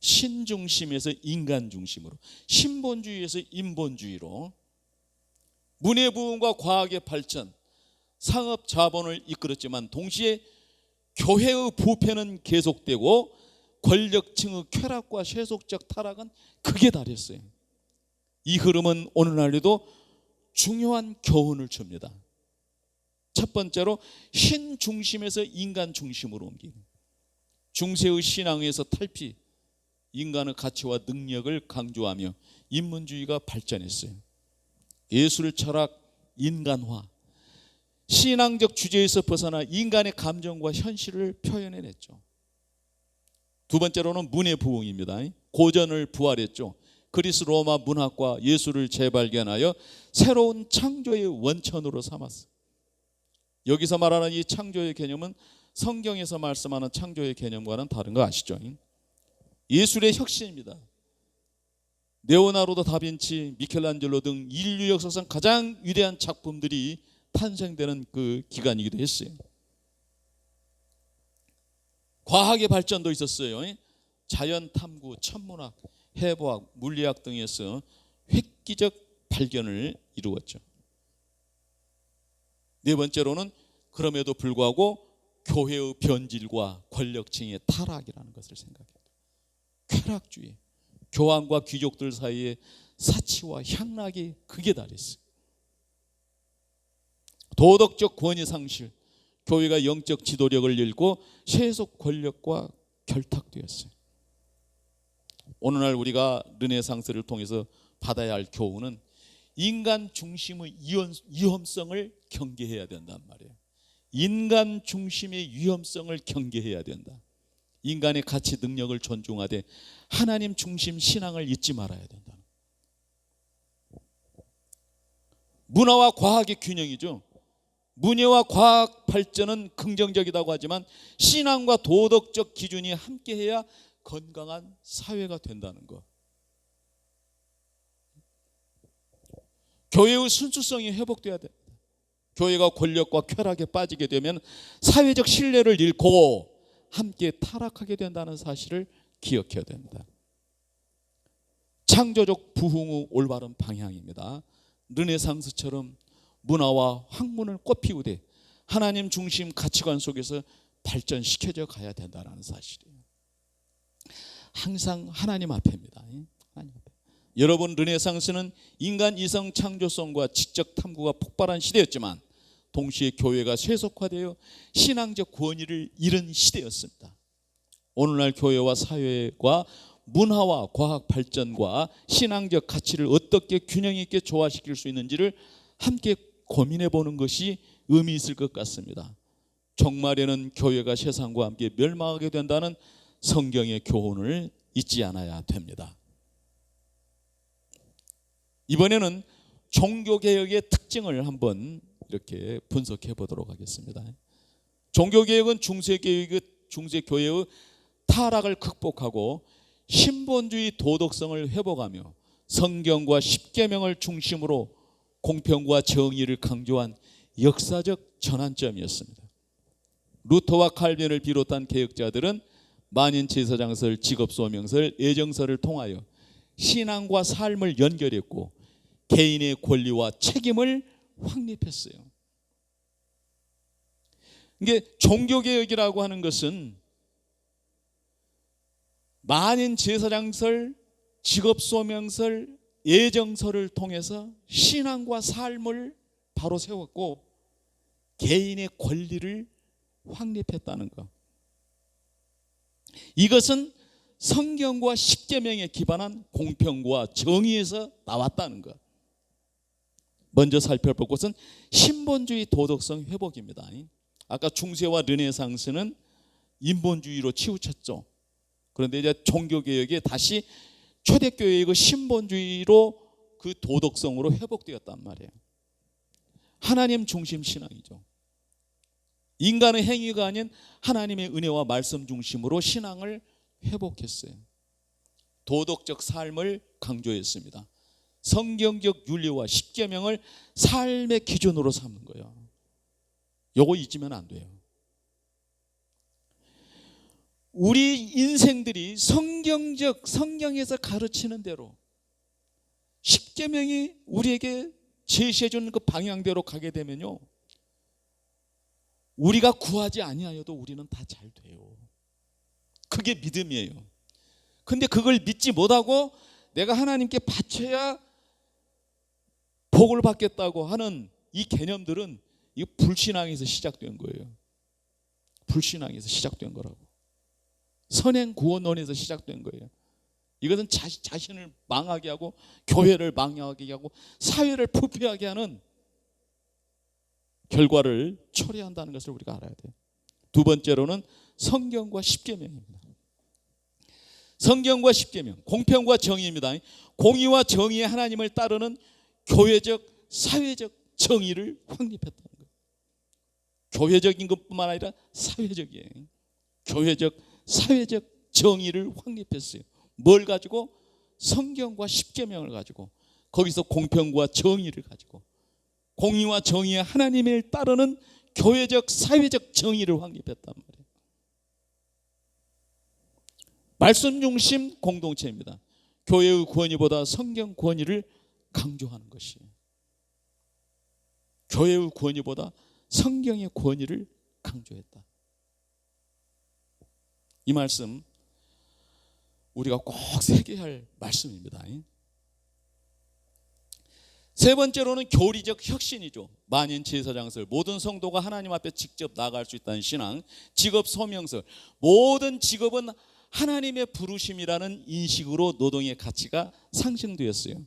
신중심에서 인간 중심으로, 신본주의에서 인본주의로 문의 부흥과 과학의 발전, 상업 자본을 이끌었지만 동시에 교회의 부패는 계속되고 권력층의 쾌락과 세속적 타락은 극에 달했어요. 이 흐름은 오늘날에도 중요한 교훈을 줍니다. 첫 번째로 신중심에서 인간 중심으로 옮기는, 중세의 신앙에서 탈피, 인간의 가치와 능력을 강조하며 인문주의가 발전했어요. 예술, 철학, 인간화, 신앙적 주제에서 벗어나 인간의 감정과 현실을 표현해냈죠. 두 번째로는 문의 부흥입니다. 고전을 부활했죠. 그리스 로마 문학과 예술을 재발견하여 새로운 창조의 원천으로 삼았어요. 여기서 말하는 이 창조의 개념은 성경에서 말씀하는 창조의 개념과는 다른 거 아시죠? 예술의 혁신입니다. 레오나르도 다빈치, 미켈란젤로 등 인류 역사상 가장 위대한 작품들이 탄생되는 그 기간이기도 했어요. 과학의 발전도 있었어요. 자연 탐구, 천문학, 해부학, 물리학 등에서 획기적 발견을 이루었죠. 네 번째로는 그럼에도 불구하고 교회의 변질과 권력층의 타락이라는 것을 생각해요. 쾌락주의, 교황과 귀족들 사이에 사치와 향락이 극에 달했어요. 도덕적 권위 상실, 교회가 영적 지도력을 잃고 세속 권력과 결탁되었어요. 오늘날 우리가 르네상스를 통해서 받아야 할 교훈은 인간 중심의 위험성을 경계해야 된단 말이에요. 인간 중심의 위험성을 경계해야 된다. 인간의 가치 능력을 존중하되 하나님 중심 신앙을 잊지 말아야 된다. 문화와 과학의 균형이죠. 문예와 과학 발전은 긍정적이라고 하지만 신앙과 도덕적 기준이 함께해야 건강한 사회가 된다는 것. 교회의 순수성이 회복돼야 됩니다. 교회가 권력과 쾌락에 빠지게 되면 사회적 신뢰를 잃고 함께 타락하게 된다는 사실을 기억해야 됩니다. 창조적 부흥의 올바른 방향입니다. 르네상스처럼 문화와 학문을 꽃피우되 하나님 중심 가치관 속에서 발전시켜져 가야 된다는 사실이에요. 항상 하나님 앞에입니다. 하나님 앞에. 여러분, 르네상스는 인간 이성 창조성과 지적 탐구가 폭발한 시대였지만 동시에 교회가 세속화되어 신앙적 권위를 잃은 시대였습니다. 오늘날 교회와 사회가 문화와 과학 발전과 신앙적 가치를 어떻게 균형 있게 조화시킬 수 있는지를 함께 고민해 보는 것이 의미 있을 것 같습니다. 종말에는 교회가 세상과 함께 멸망하게 된다는 성경의 교훈을 잊지 않아야 됩니다. 이번에는 종교개혁의 특징을 한번 이렇게 분석해 보도록 하겠습니다. 종교개혁은 중세교회의 타락을 극복하고 신본주의 도덕성을 회복하며 성경과 십계명을 중심으로 공평과 정의를 강조한 역사적 전환점이었습니다. 루터와 칼빈을 비롯한 개혁자들은 만인제사장설, 직업소명설, 애정설을 통하여 신앙과 삶을 연결했고 개인의 권리와 책임을 확립했어요. 이게 종교개혁이라고 하는 것은 만인제사장설, 직업소명설, 애정설을 통해서 신앙과 삶을 바로 세웠고 개인의 권리를 확립했다는 것. 이것은 성경과 십계명에 기반한 공평과 정의에서 나왔다는 것. 먼저 살펴볼 것은 신본주의 도덕성 회복입니다. 아까 중세와 르네상스는 인본주의로 치우쳤죠. 그런데 이제 종교개혁에 다시 초대교회의 그 신본주의로 그 도덕성으로 회복되었단 말이에요. 하나님 중심 신앙이죠. 인간의 행위가 아닌 하나님의 은혜와 말씀 중심으로 신앙을 회복했어요. 도덕적 삶을 강조했습니다. 성경적 윤리와 십계명을 삶의 기준으로 삼는 거예요. 요거 잊으면 안 돼요. 우리 인생들이 성경에서 가르치는 대로 십계명이 우리에게 제시해 주는 그 방향대로 가게 되면요, 우리가 구하지 아니하여도 우리는 다 잘 돼요. 그게 믿음이에요. 근데 그걸 믿지 못하고 내가 하나님께 바쳐야 복을 받겠다고 하는 이 개념들은 이 불신앙에서 시작된 거예요. 불신앙에서 시작된 거라고. 선행구원론에서 시작된 거예요. 이것은 자신을 망하게 하고 교회를 망하게 하고 사회를 부패하게 하는 결과를 초래한다는 것을 우리가 알아야 돼요. 두 번째로는 성경과 십계명입니다. 성경과 십계명, 공평과 정의입니다. 공의와 정의의 하나님을 따르는 교회적, 사회적 정의를 확립했다는 거예요. 교회적인 것뿐만 아니라 사회적이에요. 교회적, 사회적 정의를 확립했어요. 뭘 가지고? 성경과 십계명을 가지고, 거기서 공평과 정의를 가지고, 공의와 정의의 하나님을 따르는 교회적, 사회적 정의를 확립했단 말이에요. 말씀 중심 공동체입니다. 교회의 권위보다 성경 권위를 강조하는 것이에요. 교회의 권위보다 성경의 권위를 강조했다. 이 말씀 우리가 꼭 새겨야 할 말씀입니다. 세 번째로는 교리적 혁신이죠. 만인 제사장설, 모든 성도가 하나님 앞에 직접 나갈 수 있다는 신앙, 직업 소명설, 모든 직업은 하나님의 부르심이라는 인식으로 노동의 가치가 상승되었어요.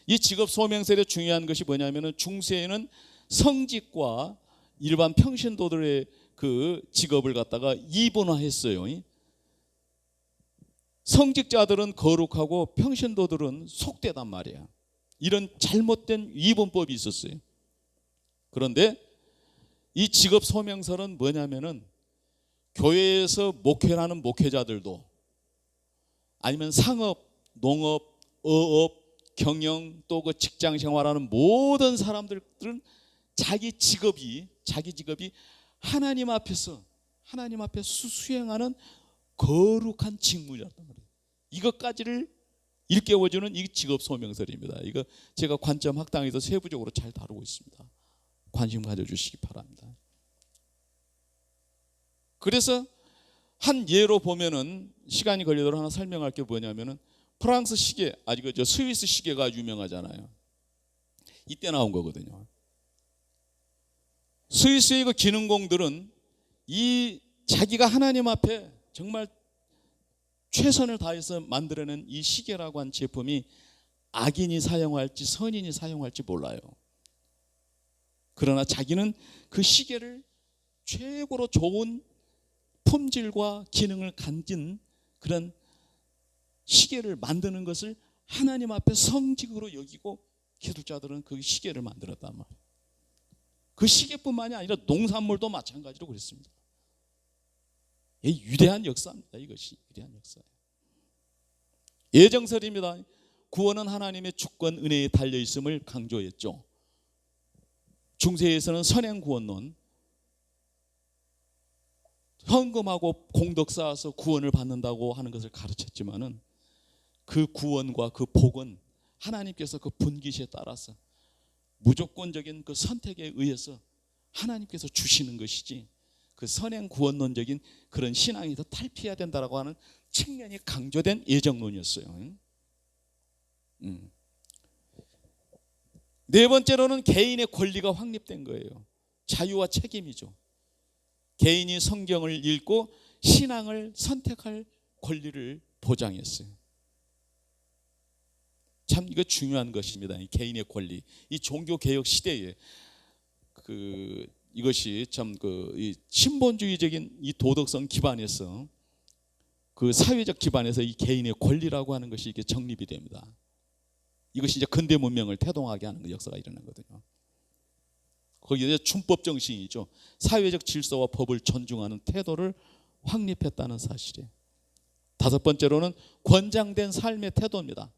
이 직업 소명설의 중요한 것이 뭐냐면은, 중세에는 성직과 일반 평신도들의 그 직업을 갖다가 이분화했어요. 성직자들은 거룩하고 평신도들은 속되단 말이야. 이런 잘못된 이분법이 있었어요. 그런데 이 직업 소명설은 뭐냐면은, 교회에서 목회를 하는 목회자들도, 아니면 상업, 농업, 어업, 경영, 또 그 직장 생활하는 모든 사람들은 자기 직업이 하나님 앞에서 수행하는 거룩한 직무였단 말이에요. 이것까지를 일깨워주는 이 직업 소명설입니다. 이거 제가 관점 학당에서 세부적으로 잘 다루고 있습니다. 관심 가져주시기 바랍니다. 그래서 한 예로 보면은, 시간이 걸리도록 하나 설명할 게 뭐냐면은, 프랑스 시계, 저 스위스 시계가 유명하잖아요. 이때 나온 거거든요. 스위스의 그 기능공들은 이 자기가 하나님 앞에 정말 최선을 다해서 만들어낸 이 시계라고 한 제품이 악인이 사용할지 선인이 사용할지 몰라요. 그러나 자기는 그 시계를 최고로 좋은 품질과 기능을 가진 그런 시계를 만드는 것을 하나님 앞에 성직으로 여기고 기술자들은 그 시계를 만들었단 말이에요. 그 시계뿐만이 아니라 농산물도 마찬가지로 그랬습니다. 위대한 역사입니다. 이것이 위대한 역사예요. 예정설입니다. 구원은 하나님의 주권 은혜에 달려 있음을 강조했죠. 중세에서는 선행구원론, 헌금하고 공덕 쌓아서 구원을 받는다고 하는 것을 가르쳤지만은, 그 구원과 그 복은 하나님께서 그 분기시에 따라서 무조건적인 그 선택에 의해서 하나님께서 주시는 것이지, 그 선행구원론적인 그런 신앙에서 탈피해야 된다라고 하는 측면이 강조된 예정론이었어요. 네 번째로는 개인의 권리가 확립된 거예요. 자유와 책임이죠. 개인이 성경을 읽고 신앙을 선택할 권리를 보장했어요. 참 이거 중요한 것입니다. 이 개인의 권리. 이 종교 개혁 시대에 이것이 참 이 신본주의적인 이 도덕성 기반에서, 그 사회적 기반에서 이 개인의 권리라고 하는 것이 이게 정립이 됩니다. 이것이 이제 근대 문명을 태동하게 하는 역사가 일어나거든요. 거기에 준법 정신이죠. 사회적 질서와 법을 존중하는 태도를 확립했다는 사실이에요. 다섯 번째로는 권장된 삶의 태도입니다.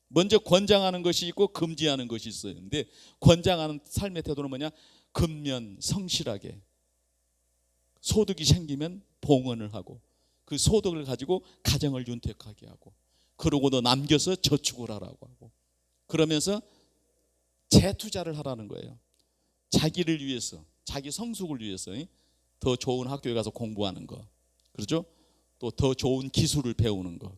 먼저 권장하는 것이 있고 금지하는 것이 있어요. 근데 권장하는 삶의 태도는 뭐냐? 근면 성실하게, 소득이 생기면 봉헌을 하고 그 소득을 가지고 가정을 윤택하게 하고, 그러고도 남겨서 저축을 하라고 하고, 그러면서 재투자를 하라는 거예요. 자기를 위해서, 자기 성숙을 위해서 더 좋은 학교에 가서 공부하는 거, 그렇죠? 또 더 좋은 기술을 배우는 거,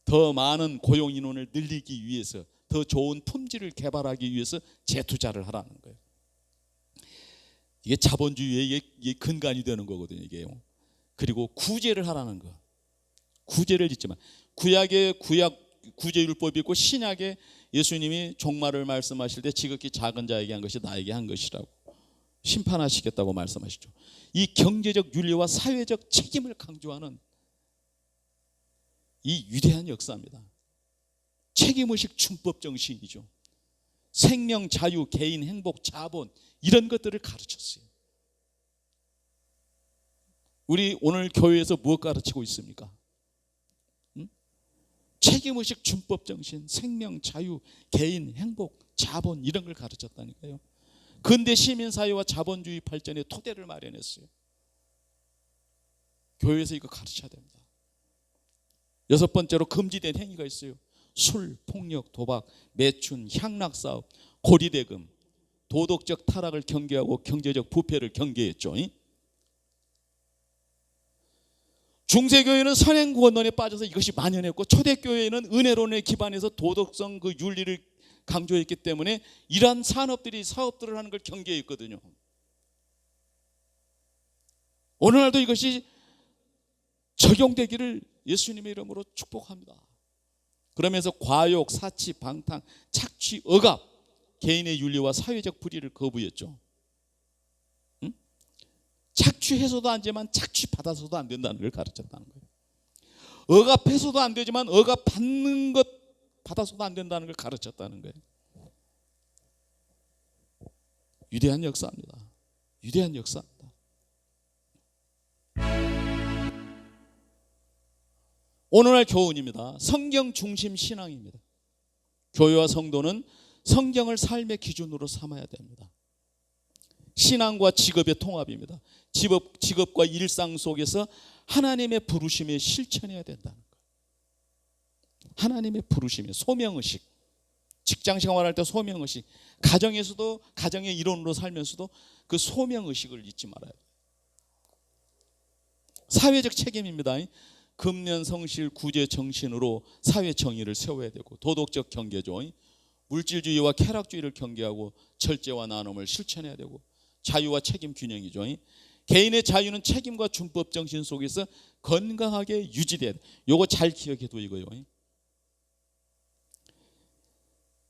더 많은 고용 인원을 늘리기 위해서, 더 좋은 품질을 개발하기 위해서 재투자를 하라는 거예요. 이게 자본주의의 이게 근간이 되는 거거든요, 이게요. 그리고 구제를 하라는 거. 구제를 짓지만, 구약의 구제율법이 있고 신약에 예수님이 종말을 말씀하실 때 지극히 작은 자에게 한 것이 나에게 한 것이라고 심판하시겠다고 말씀하시죠. 이 경제적 윤리와 사회적 책임을 강조하는 이 위대한 역사입니다. 책임의식 준법 정신이죠. 생명, 자유, 개인, 행복, 자본, 이런 것들을 가르쳤어요. 우리 오늘 교회에서 무엇 가르치고 있습니까? 책임의식, 준법 정신, 생명, 자유, 개인, 행복, 자본, 이런 걸 가르쳤다니까요. 근대 시민사회와 자본주의 발전의 토대를 마련했어요. 교회에서 이거 가르쳐야 됩니다. 여섯 번째로 금지된 행위가 있어요. 술, 폭력, 도박, 매춘, 향락사업, 고리대금, 도덕적 타락을 경계하고 경제적 부패를 경계했죠. 중세교회는 선행구원론에 빠져서 이것이 만연했고, 초대교회는 은혜론에 기반해서 도덕성 그 윤리를 강조했기 때문에 이러한 산업들이 사업들을 하는 걸 경계했거든요. 오늘날도 이것이 적용되기를 예수님의 이름으로 축복합니다. 그러면서 과욕, 사치, 방탕, 착취, 억압, 개인의 윤리와 사회적 불의를 거부했죠. 착취해서도 안 되지만 착취받아서도 안 된다는 걸 가르쳤다는 거예요. 억압해서도 안 되지만 억압받는 것 받아서도 안 된다는 걸 가르쳤다는 거예요. 위대한 역사입니다. 위대한 역사입니다. 오늘날 교훈입니다. 성경 중심 신앙입니다. 교회와 성도는 성경을 삶의 기준으로 삼아야 됩니다. 신앙과 직업의 통합입니다. 직업과 일상 속에서 하나님의 부르심에 실천해야 된다는 거예요. 하나님의 부르심에 소명의식, 직장 생활할 때 소명의식, 가정에서도 가정의 일원으로 살면서도 그 소명의식을 잊지 말아야 돼요. 사회적 책임입니다. 근면 성실 구제 정신으로 사회 정의를 세워야 되고, 도덕적 경계죠. 물질주의와 쾌락주의를 경계하고 철제와 나눔을 실천해야 되고, 자유와 책임 균형이죠. 개인의 자유는 책임과 준법 정신 속에서 건강하게 유지돼야 돼. 요거 잘 기억해도 이거요.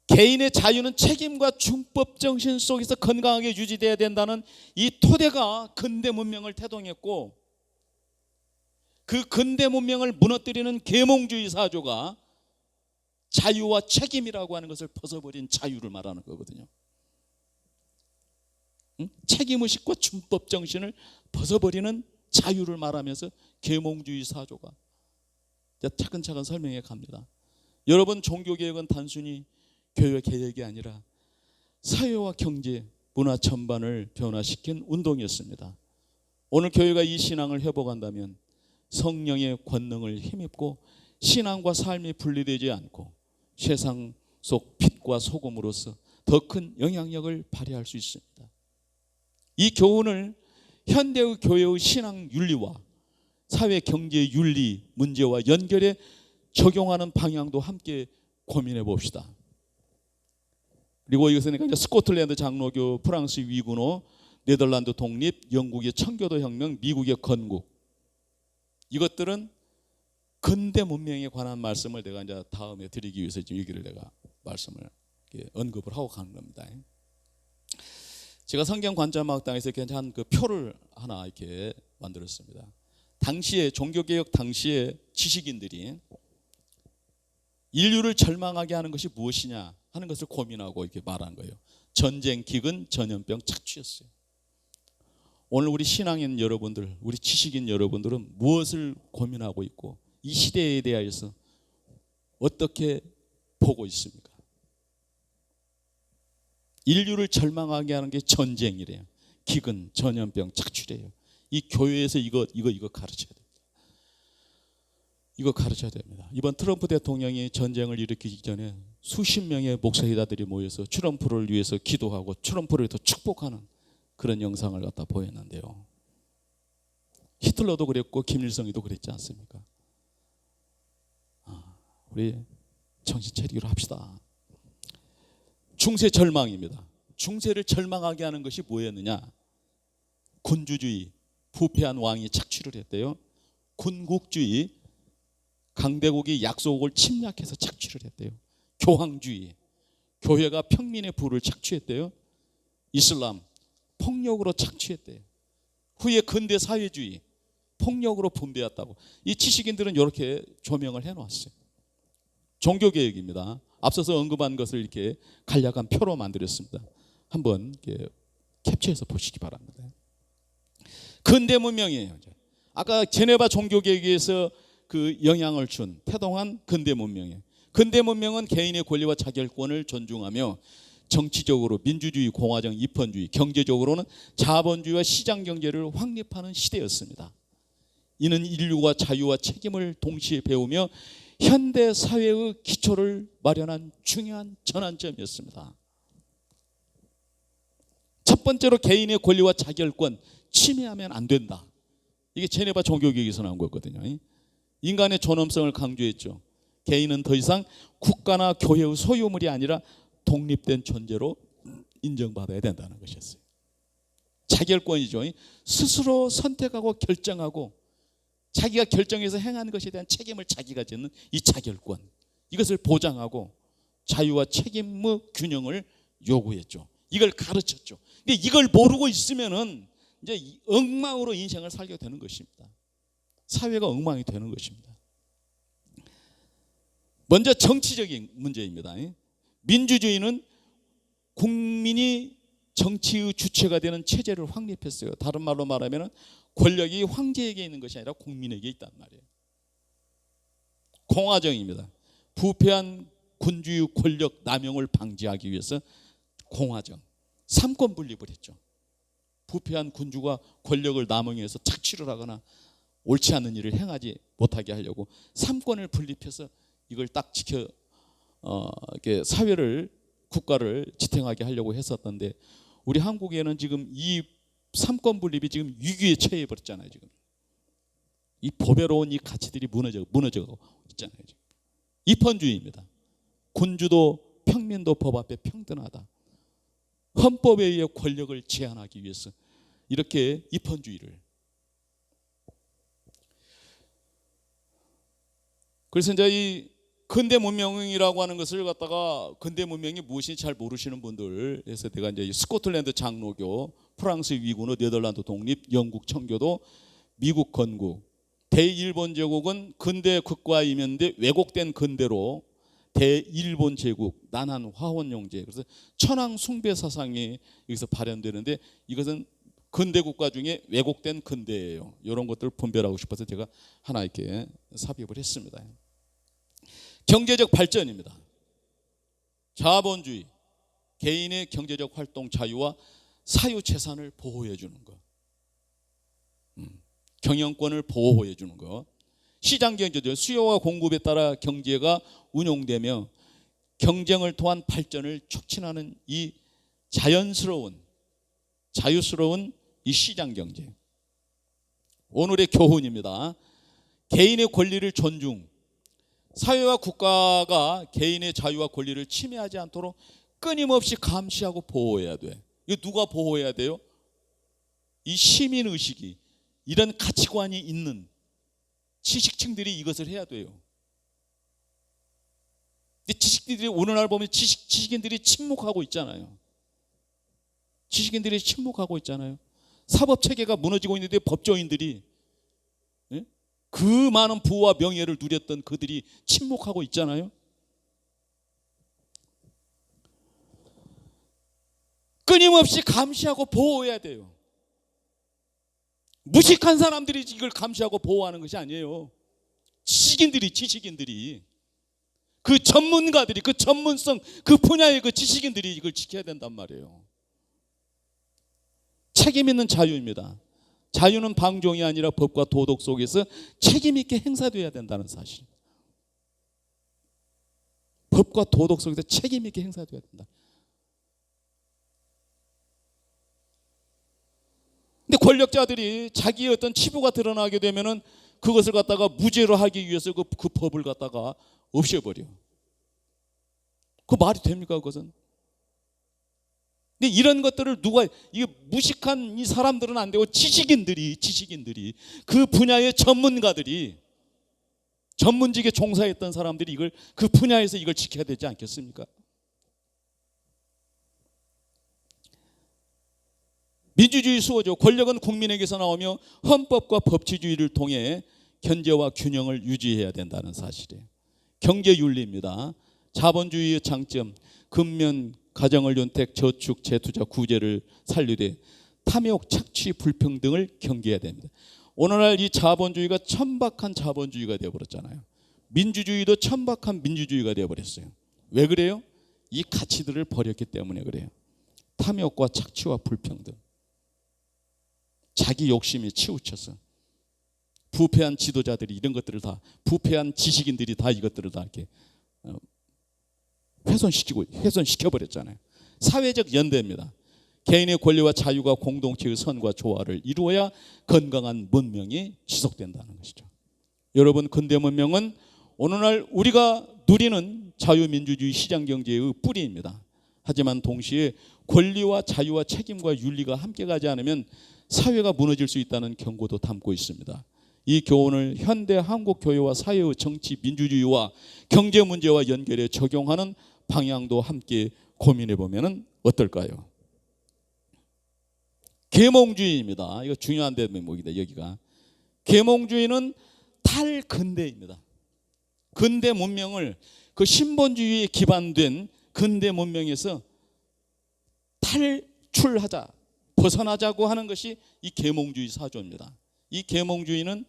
개인의 자유는 책임과 준법 정신 속에서 건강하게 유지돼야 된다는 이 토대가 근대 문명을 태동했고, 그 근대 문명을 무너뜨리는 계몽주의 사조가 자유와 책임이라고 하는 것을 벗어버린 자유를 말하는 거거든요. 책임의식과 준법 정신을 벗어버리는 자유를 말하면서 계몽주의 사조가 차근차근 설명해 갑니다. 여러분, 종교개혁은 단순히 교회 개혁이 아니라 사회와 경제, 문화 전반을 변화시킨 운동이었습니다. 오늘 교회가 이 신앙을 회복한다면 성령의 권능을 힘입고 신앙과 삶이 분리되지 않고 세상 속 빛과 소금으로서 더 큰 영향력을 발휘할 수 있습니다. 이 교훈을 현대의 교회의 신앙 윤리와 사회 경제 윤리 문제와 연결해 적용하는 방향도 함께 고민해 봅시다. 그리고 이것은 이제 스코틀랜드 장로교, 프랑스 위군호, 네덜란드 독립, 영국의 청교도 혁명, 미국의 건국, 이것들은 근대 문명에 관한 말씀을 내가 이제 다음에 드리기 위해서 지금 여기를 내가 말씀을 언급을 하고 가는 겁니다. 제가 성경 관점학당에서 괜찮은 그 표를 하나 이렇게 만들었습니다. 당시에 종교개혁 당시에 지식인들이 인류를 절망하게 하는 것이 무엇이냐 하는 것을 고민하고 이렇게 말한 거예요. 전쟁, 기근, 전염병, 착취였어요. 오늘 우리 신앙인 여러분들, 우리 지식인 여러분들은 무엇을 고민하고 있고 이 시대에 대하여서 어떻게 보고 있습니까? 인류를 절망하게 하는 게 전쟁이래요. 기근, 전염병, 착취래요. 이 교회에서 이거 가르쳐야 됩니다. 이거 가르쳐야 됩니다. 이번 트럼프 대통령이 전쟁을 일으키기 전에 수십 명의 목사이다들이 모여서 트럼프를 위해서 기도하고 트럼프를 더 축복하는 그런 영상을 갖다 보였는데요. 히틀러도 그랬고 김일성이도 그랬지 않습니까? 우리 정신 차리기로 합시다. 중세 절망입니다. 중세를 절망하게 하는 것이 뭐였느냐? 군주주의, 부패한 왕이 착취를 했대요. 군국주의, 강대국이 약소국을 침략해서 착취를 했대요. 교황주의, 교회가 평민의 부를 착취했대요. 이슬람, 폭력으로 착취했대요. 후에 근대 사회주의, 폭력으로 분배했다고. 이 지식인들은 이렇게 조명을 해놓았어요. 종교개혁입니다. 앞서서 언급한 것을 이렇게 간략한 표로 만들었습니다. 한번 이렇게 캡처해서 보시기 바랍니다. 근대 문명이에요. 아까 제네바 종교개혁에서 그 영향을 준 태동한 근대 문명이에요. 근대 문명은 개인의 권리와 자결권을 존중하며 정치적으로 민주주의, 공화정, 입헌주의, 경제적으로는 자본주의와 시장경제를 확립하는 시대였습니다. 이는 인류가 자유와 책임을 동시에 배우며 현대 사회의 기초를 마련한 중요한 전환점이었습니다. 첫 번째로 개인의 권리와 자결권 침해하면 안 된다. 이게 제네바 종교개혁에서 나온 거거든요. 인간의 존엄성을 강조했죠. 개인은 더 이상 국가나 교회의 소유물이 아니라 독립된 존재로 인정받아야 된다는 것이었어요. 자결권이죠. 스스로 선택하고 결정하고 자기가 결정해서 행하는 것에 대한 책임을 자기가 짓는 이 자결권, 이것을 보장하고 자유와 책임의 균형을 요구했죠. 이걸 가르쳤죠. 근데 이걸 모르고 있으면은 이제 엉망으로 인생을 살게 되는 것입니다. 사회가 엉망이 되는 것입니다. 먼저 정치적인 문제입니다. 민주주의는 국민이 정치의 주체가 되는 체제를 확립했어요. 다른 말로 말하면 권력이 황제에게 있는 것이 아니라 국민에게 있단 말이에요. 공화정입니다. 부패한 군주의 권력 남용을 방지하기 위해서 공화정, 삼권 분립을 했죠. 부패한 군주가 권력을 남용해서 착취를 하거나 옳지 않은 일을 행하지 못하게 하려고 삼권을 분립해서 이걸 딱 지켜 이렇게 사회를, 국가를 지탱하게 하려고 했었던데, 우리 한국에는 지금 이 삼권 분립이 지금 위기에 처해 버렸잖아요. 지금 이 보배로운 이 가치들이 무너져가고 있잖아요. 지금. 입헌주의입니다. 군주도 평민도 법 앞에 평등하다. 헌법에 의해 권력을 제한하기 위해서 이렇게 입헌주의를. 그래서 이제 이 근대 문명이라고 하는 것을 갖다가 근대 문명이 무엇인지 잘 모르시는 분들에서 내가 이제 스코틀랜드 장로교, 프랑스 위군의 네덜란드 독립, 영국 청교도, 미국 건국, 대일본 제국은 근대 국가이면데 왜곡된 근대로 대일본 제국, 난한 화원용제, 그래서 천황 숭배 사상이 여기서 발현되는데 이것은 근대 국가 중에 왜곡된 근대예요. 이런 것들을 분별하고 싶어서 제가 하나 이렇게 삽입을 했습니다. 경제적 발전입니다. 자본주의, 개인의 경제적 활동 자유와 사유 재산을 보호해 주는 것, 경영권을 보호해 주는 것, 시장 경제죠. 수요와 공급에 따라 경제가 운용되며 경쟁을 통한 발전을 촉진하는 이 자연스러운, 자유스러운 이 시장 경제. 오늘의 교훈입니다. 개인의 권리를 존중, 사회와 국가가 개인의 자유와 권리를 침해하지 않도록 끊임없이 감시하고 보호해야 돼. 이거 누가 보호해야 돼요? 이 시민의식이, 이런 가치관이 있는 지식층들이 이것을 해야 돼요. 근데 지식인들이 오늘날 보면 지식인들이 침묵하고 있잖아요. 지식인들이 침묵하고 있잖아요. 사법체계가 무너지고 있는데 법조인들이, 그 많은 부와 명예를 누렸던 그들이 침묵하고 있잖아요. 끊임없이 감시하고 보호해야 돼요. 무식한 사람들이 이걸 감시하고 보호하는 것이 아니에요. 지식인들이 그 전문가들이, 그 전문성, 그 분야의 그 지식인들이 이걸 지켜야 된단 말이에요. 책임 있는 자유입니다. 자유는 방종이 아니라 법과 도덕 속에서 책임 있게 행사되어야 된다는 사실. 법과 도덕 속에서 책임 있게 행사되어야 된다. 근데 권력자들이 자기의 어떤 치부가 드러나게 되면은 그것을 갖다가 무죄로 하기 위해서 그 법을 갖다가 없애버려. 그 말이 됩니까, 그것은? 근데 이런 것들을 이게 무식한 이 사람들은 안 되고 지식인들이 그 분야의 전문가들이, 전문직에 종사했던 사람들이 이걸 그 분야에서 이걸 지켜야 되지 않겠습니까? 민주주의 수호죠. 권력은 국민에게서 나오며 헌법과 법치주의를 통해 견제와 균형을 유지해야 된다는 사실이에요. 경제윤리입니다. 자본주의의 장점, 근면, 가정을 윤택, 저축, 재투자, 구제를 살리되 탐욕, 착취, 불평등을 경계해야 됩니다. 오늘날 이 자본주의가 천박한 자본주의가 되어버렸잖아요. 민주주의도 천박한 민주주의가 되어버렸어요. 왜 그래요? 이 가치들을 버렸기 때문에 그래요. 탐욕과 착취와 불평등, 자기 욕심에 치우쳐서 부패한 지도자들이 이런 것들을 다, 부패한 지식인들이 다 이것들을 다 이렇게 훼손시켜버렸잖아요. 사회적 연대입니다. 개인의 권리와 자유가 공동체의 선과 조화를 이루어야 건강한 문명이 지속된다는 것이죠. 여러분, 근대 문명은 오늘날 우리가 누리는 자유민주주의 시장경제의 뿌리입니다. 하지만 동시에 권리와 자유와 책임과 윤리가 함께 가지 않으면 사회가 무너질 수 있다는 경고도 담고 있습니다. 이 교훈을 현대 한국 교회와 사회의 정치, 민주주의와 경제 문제와 연결해 적용하는 방향도 함께 고민해 보면 어떨까요? 계몽주의입니다. 이거 중요한 대목이다. 여기가 계몽주의는 탈근대입니다. 근대 문명을 그 신본주의에 기반된 근대 문명에서 탈출하자, 벗어나자고 하는 것이 이 계몽주의 사조입니다. 이 계몽주의는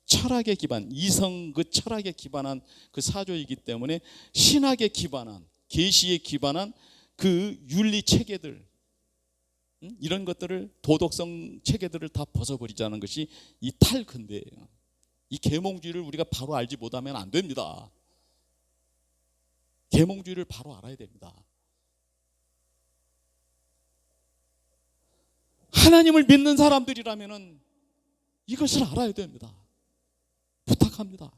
철학에 기반, 이성 그 철학에 기반한 그 사조이기 때문에 신학에 기반한, 계시에 기반한 그 윤리 체계들, 이런 것들을, 도덕성 체계들을 다 벗어버리자는 것이 이 탈근대예요. 이 계몽주의를 우리가 바로 알지 못하면 안 됩니다. 계몽주의를 바로 알아야 됩니다. 하나님을 믿는 사람들이라면 이것을 알아야 됩니다. 부탁합니다.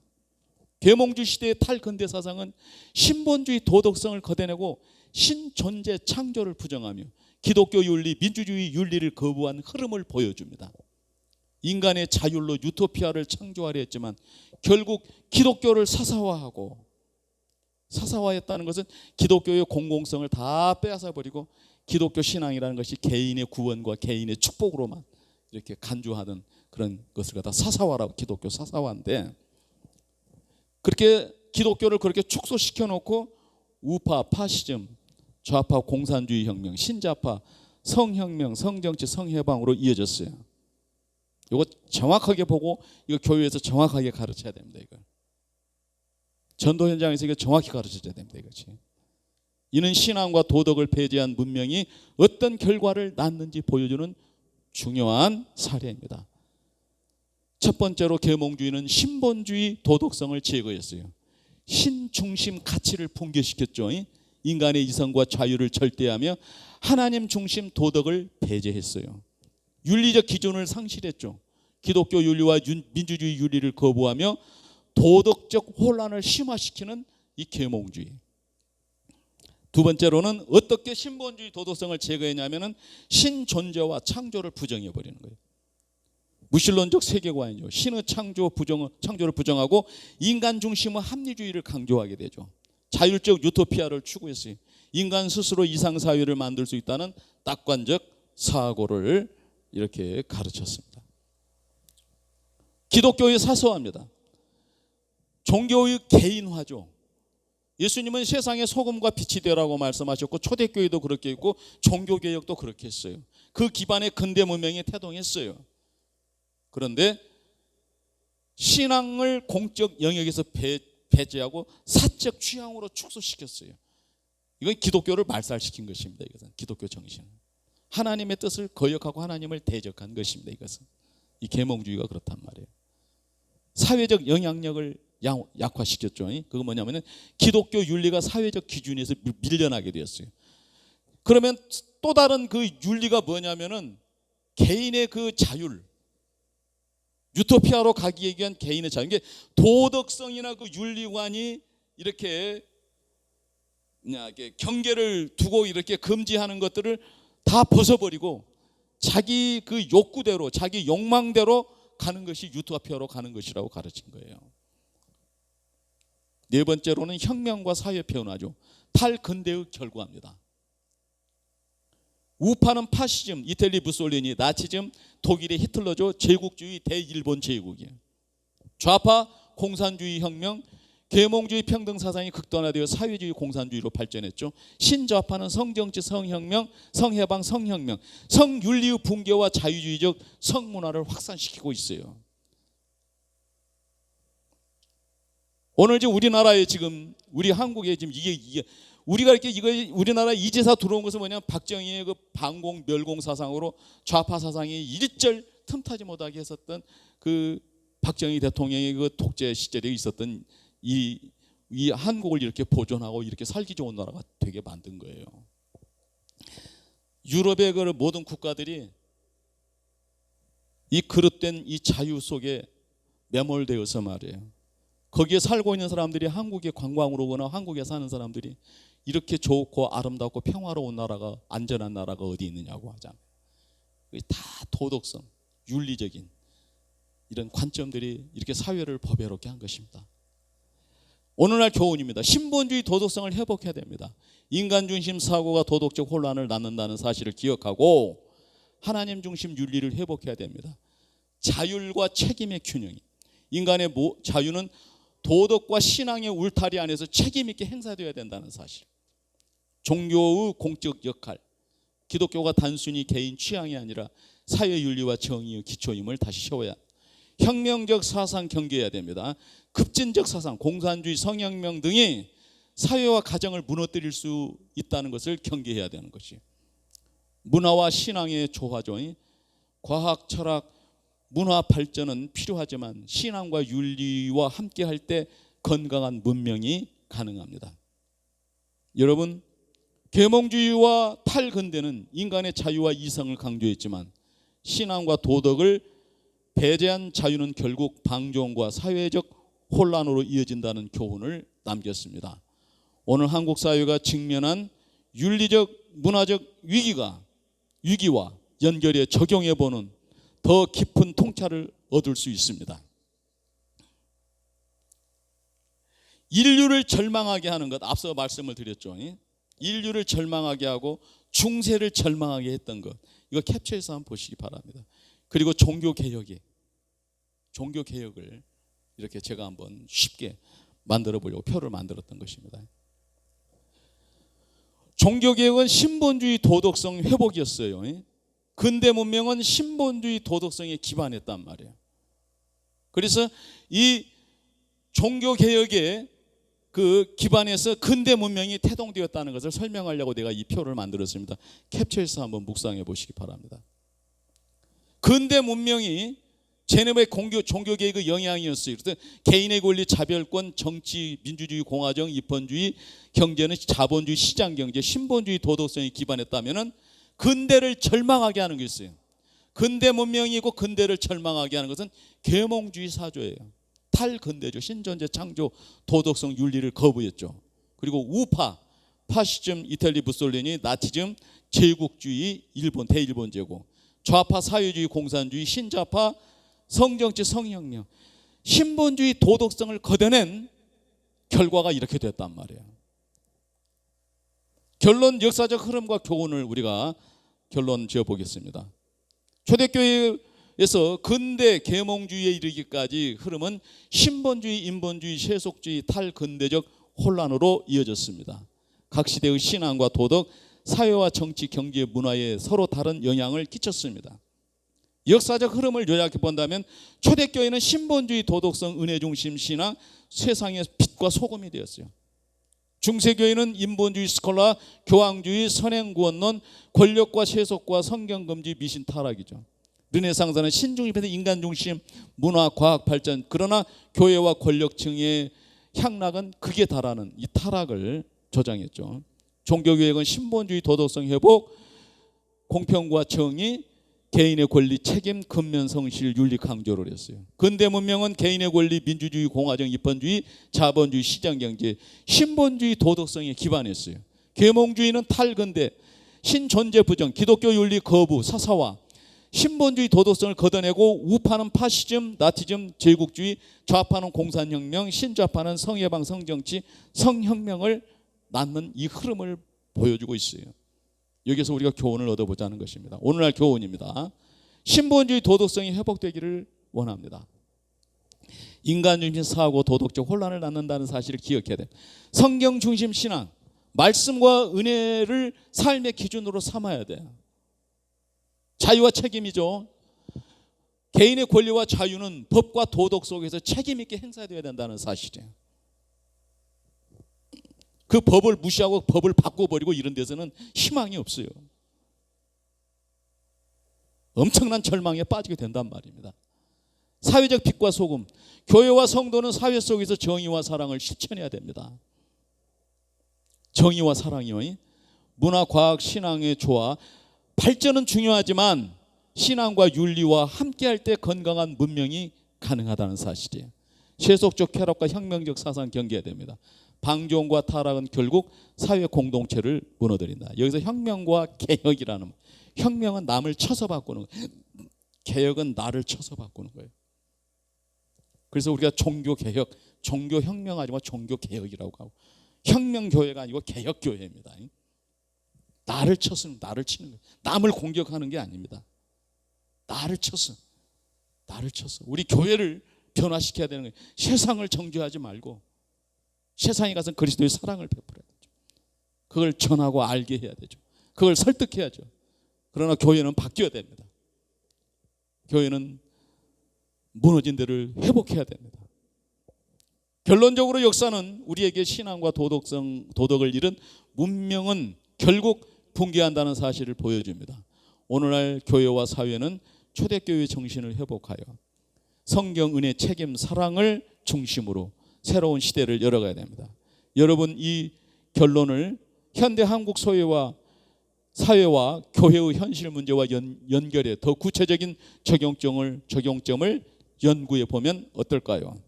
계몽주의 시대의 탈근대 사상은 신본주의 도덕성을 걷어내고 신존재 창조를 부정하며 기독교 윤리, 민주주의 윤리를 거부한 흐름을 보여줍니다. 인간의 자율로 유토피아를 창조하려 했지만 결국 기독교를 사사화했다는 것은 기독교의 공공성을 다 빼앗아버리고 기독교 신앙이라는 것이 개인의 구원과 개인의 축복으로만 이렇게 간주하던 그런 것을 갖다 사사화라고, 기독교 사사화인데, 그렇게 기독교를 그렇게 축소시켜 놓고 우파, 파시즘, 좌파, 공산주의 혁명, 신자파, 성혁명, 성정치, 성해방으로 이어졌어요. 이거 정확하게 보고 이거 교회에서 정확하게 가르쳐야 됩니다. 이걸 전도 현장에서 이거 정확히 가르쳐야 됩니다. 이것이. 이는 신앙과 도덕을 배제한 문명이 어떤 결과를 낳는지 보여주는 중요한 사례입니다. 첫 번째로 계몽주의는 신본주의 도덕성을 제거했어요. 신중심 가치를 붕괴시켰죠. 인간의 이성과 자유를 절대하며 하나님 중심 도덕을 배제했어요. 윤리적 기준을 상실했죠. 기독교 윤리와 민주주의 윤리를 거부하며 도덕적 혼란을 심화시키는 이 계몽주의. 두 번째로는 어떻게 신본주의 도덕성을 제거했냐면은 신존재와 창조를 부정해버리는 거예요. 무신론적 세계관이죠. 신의 창조를 부정하고 인간 중심의 합리주의를 강조하게 되죠. 자율적 유토피아를 추구했어요. 인간 스스로 이상사회를 만들 수 있다는 낙관적 사고를 이렇게 가르쳤습니다. 기독교의 사소합니다. 종교의 개인화죠. 예수님은 세상의 소금과 빛이 되라고 말씀하셨고 초대교회도 그렇게 했고 종교개혁도 그렇게 했어요. 그 기반의 근대 문명에 태동했어요. 그런데 신앙을 공적 영역에서 배제하고 사적 취향으로 축소시켰어요. 이건 기독교를 말살시킨 것입니다. 이것은 기독교 정신. 하나님의 뜻을 거역하고 하나님을 대적한 것입니다. 이것은 이 계몽주의가 그렇단 말이에요. 사회적 영향력을 약화시켰죠. 그거 뭐냐면은 기독교 윤리가 사회적 기준에서 밀려나게 되었어요. 그러면 또 다른 그 윤리가 뭐냐면은 개인의 그 자율, 유토피아로 가기 위한 개인의 자유. 이게 도덕성이나 그 윤리관이 이렇게 경계를 두고 이렇게 금지하는 것들을 다 벗어버리고 자기 그 욕구대로, 자기 욕망대로 가는 것이 유토피아로 가는 것이라고 가르친 거예요. 네 번째로는 혁명과 사회 변화죠. 탈근대의 결과입니다. 우파는 파시즘, 이탈리 무솔리니, 나치즘, 독일의 히틀러죠. 제국주의, 대일본 제국이에요. 좌파 공산주의 혁명, 계몽주의 평등 사상이 극단화되어 사회주의 공산주의로 발전했죠. 신좌파는 성정치, 성혁명, 성해방, 성혁명, 성윤리의 붕괴와 자유주의적 성문화를 확산시키고 있어요. 오늘 지금 우리나라에 지금 우리 한국에 지금 이게 우리가 이렇게 이거 우리나라 이제사 들어온 것은 뭐냐면 박정희의 그 반공 멸공 사상으로 좌파 사상이 일절 틈타지 못하게 했었던 그 박정희 대통령의 그 독재 시절에 있었던 이 한국을 이렇게 보존하고 이렇게 살기 좋은 나라가 되게 만든 거예요. 유럽의 그 모든 국가들이 이 그릇된 이 자유 속에 매몰되어서 말이에요. 거기에 살고 있는 사람들이 한국에 관광으로 오거나 한국에 사는 사람들이 이렇게 좋고 아름답고 평화로운 나라가, 안전한 나라가 어디 있느냐고 하잖아요. 다 도덕성, 윤리적인 이런 관점들이 이렇게 사회를 법외롭게 한 것입니다. 오늘날 교훈입니다. 신본주의 도덕성을 회복해야 됩니다. 인간 중심 사고가 도덕적 혼란을 낳는다는 사실을 기억하고 하나님 중심 윤리를 회복해야 됩니다. 자율과 책임의 균형. 인간의 자유는 도덕과 신앙의 울타리 안에서 책임 있게 행사되어야 된다는 사실. 종교의 공적 역할. 기독교가 단순히 개인 취향이 아니라 사회 윤리와 정의의 기초임을 다시 세워야 합니다. 혁명적 사상 경계해야 됩니다. 급진적 사상, 공산주의, 성혁명 등이 사회와 가정을 무너뜨릴 수 있다는 것을 경계해야 되는 것이에요. 문화와 신앙의 조화죠. 과학, 철학, 문화 발전은 필요하지만 신앙과 윤리와 함께할 때 건강한 문명이 가능합니다. 여러분, 계몽주의와 탈근대는 인간의 자유와 이성을 강조했지만 신앙과 도덕을 배제한 자유는 결국 방종과 사회적 혼란으로 이어진다는 교훈을 남겼습니다. 오늘 한국 사회가 직면한 윤리적, 문화적 위기와 연결해 적용해보는 더 깊은 통찰을 얻을 수 있습니다. 인류를 절망하게 하는 것, 앞서 말씀을 드렸죠. 인류를 절망하게 하고 중세를 절망하게 했던 것, 이거 캡처해서 한번 보시기 바랍니다. 그리고 종교개혁을 이렇게 제가 한번 쉽게 만들어 보려고 표를 만들었던 것입니다. 종교개혁은 신본주의 도덕성 회복이었어요. 근대 문명은 신본주의 도덕성에 기반했단 말이에요. 그래서 이 종교개혁의 그 기반에서 근대 문명이 태동되었다는 것을 설명하려고 내가 이 표를 만들었습니다. 캡처해서 한번 묵상해 보시기 바랍니다. 근대 문명이 제네바의 종교개혁의 영향이었어요. 그래서 개인의 권리, 자별권, 정치, 민주주의, 공화정, 입헌주의, 경제는 자본주의, 시장경제, 신본주의 도덕성이 기반했다면 근대를 절망하게 하는 게 있어요. 근대 문명이고 근대를 절망하게 하는 것은 계몽주의 사조예요. 탈근대죠. 신존재, 창조, 도덕성, 윤리를 거부했죠. 그리고 우파, 파시즘, 이탈리 무솔리니, 나치즘, 제국주의, 일본, 대일본 제국, 좌파, 사회주의, 공산주의, 신좌파, 성정치, 성혁명, 신본주의 도덕성을 걷어낸 결과가 이렇게 됐단 말이에요. 결론, 역사적 흐름과 교훈을 우리가 결론 지어보겠습니다. 초대교회에서 근대 계몽주의에 이르기까지 흐름은 신본주의, 인본주의, 세속주의, 탈근대적 혼란으로 이어졌습니다. 각 시대의 신앙과 도덕, 사회와 정치, 경제, 문화에 서로 다른 영향을 끼쳤습니다. 역사적 흐름을 요약해 본다면 초대교회는 신본주의, 도덕성, 은혜 중심 신앙, 세상의 빛과 소금이 되었어요. 중세교회는 인본주의, 스콜라, 교황주의, 선행구원론, 권력과 세속과 성경금지, 미신, 타락이죠. 르네상스는 신중심에서 인간중심, 문화, 과학 발전. 그러나 교회와 권력층의 향락은 극에 달하는 이 타락을 조장했죠. 종교개혁은 신본주의, 도덕성 회복, 공평과 정의, 개인의 권리, 책임, 근면성실, 윤리 강조를 했어요. 근대 문명은 개인의 권리, 민주주의, 공화정, 입헌주의, 자본주의, 시장경제, 신본주의, 도덕성에 기반했어요. 계몽주의는 탈근대, 신존재 부정, 기독교 윤리 거부, 사사화, 신본주의, 도덕성을 걷어내고 우파는 파시즘, 나치즘, 제국주의, 좌파는 공산혁명, 신좌파는 성해방, 성정치, 성혁명을 낳는 이 흐름을 보여주고 있어요. 여기서 우리가 교훈을 얻어보자는 것입니다. 오늘날 교훈입니다. 신본주의 도덕성이 회복되기를 원합니다. 인간 중심 사고, 도덕적 혼란을 낳는다는 사실을 기억해야 돼요. 성경 중심 신앙, 말씀과 은혜를 삶의 기준으로 삼아야 돼요. 자유와 책임이죠. 개인의 권리와 자유는 법과 도덕 속에서 책임 있게 행사되어야 된다는 사실이에요. 그 법을 무시하고 법을 바꿔버리고 이런 데서는 희망이 없어요. 엄청난 절망에 빠지게 된단 말입니다. 사회적 빛과 소금, 교회와 성도는 사회 속에서 정의와 사랑을 실천해야 됩니다. 정의와 사랑이요, 문화, 과학, 신앙의 조화, 발전은 중요하지만 신앙과 윤리와 함께할 때 건강한 문명이 가능하다는 사실이에요. 세속적 쾌락과 혁명적 사상 경계해야 됩니다. 방종과 타락은 결국 사회 공동체를 무너뜨린다. 여기서 혁명과 개혁이라는, 혁명은 남을 쳐서 바꾸는 거예요. 개혁은 나를 쳐서 바꾸는 거예요. 그래서 우리가 종교개혁, 종교혁명하지 마 종교개혁이라고 하고, 혁명교회가 아니고 개혁교회입니다. 나를 쳤으면 나를 치는 거예요. 남을 공격하는 게 아닙니다. 나를 쳤어. 우리 교회를 변화시켜야 되는 거예요. 세상을 정죄하지 말고 세상에 가서 그리스도의 사랑을 베풀어야 되죠. 그걸 전하고 알게 해야 되죠. 그걸 설득해야죠. 그러나 교회는 바뀌어야 됩니다. 교회는 무너진 데를 회복해야 됩니다. 결론적으로 역사는 우리에게 신앙과 도덕을 잃은 문명은 결국 붕괴한다는 사실을 보여줍니다. 오늘날 교회와 사회는 초대교회의 정신을 회복하여 성경, 은혜, 책임, 사랑을 중심으로 새로운 시대를 열어가야 됩니다. 여러분, 이 결론을 현대 한국 사회와 교회의 현실 문제와 연결해 더 구체적인 적용점을 연구해 보면 어떨까요?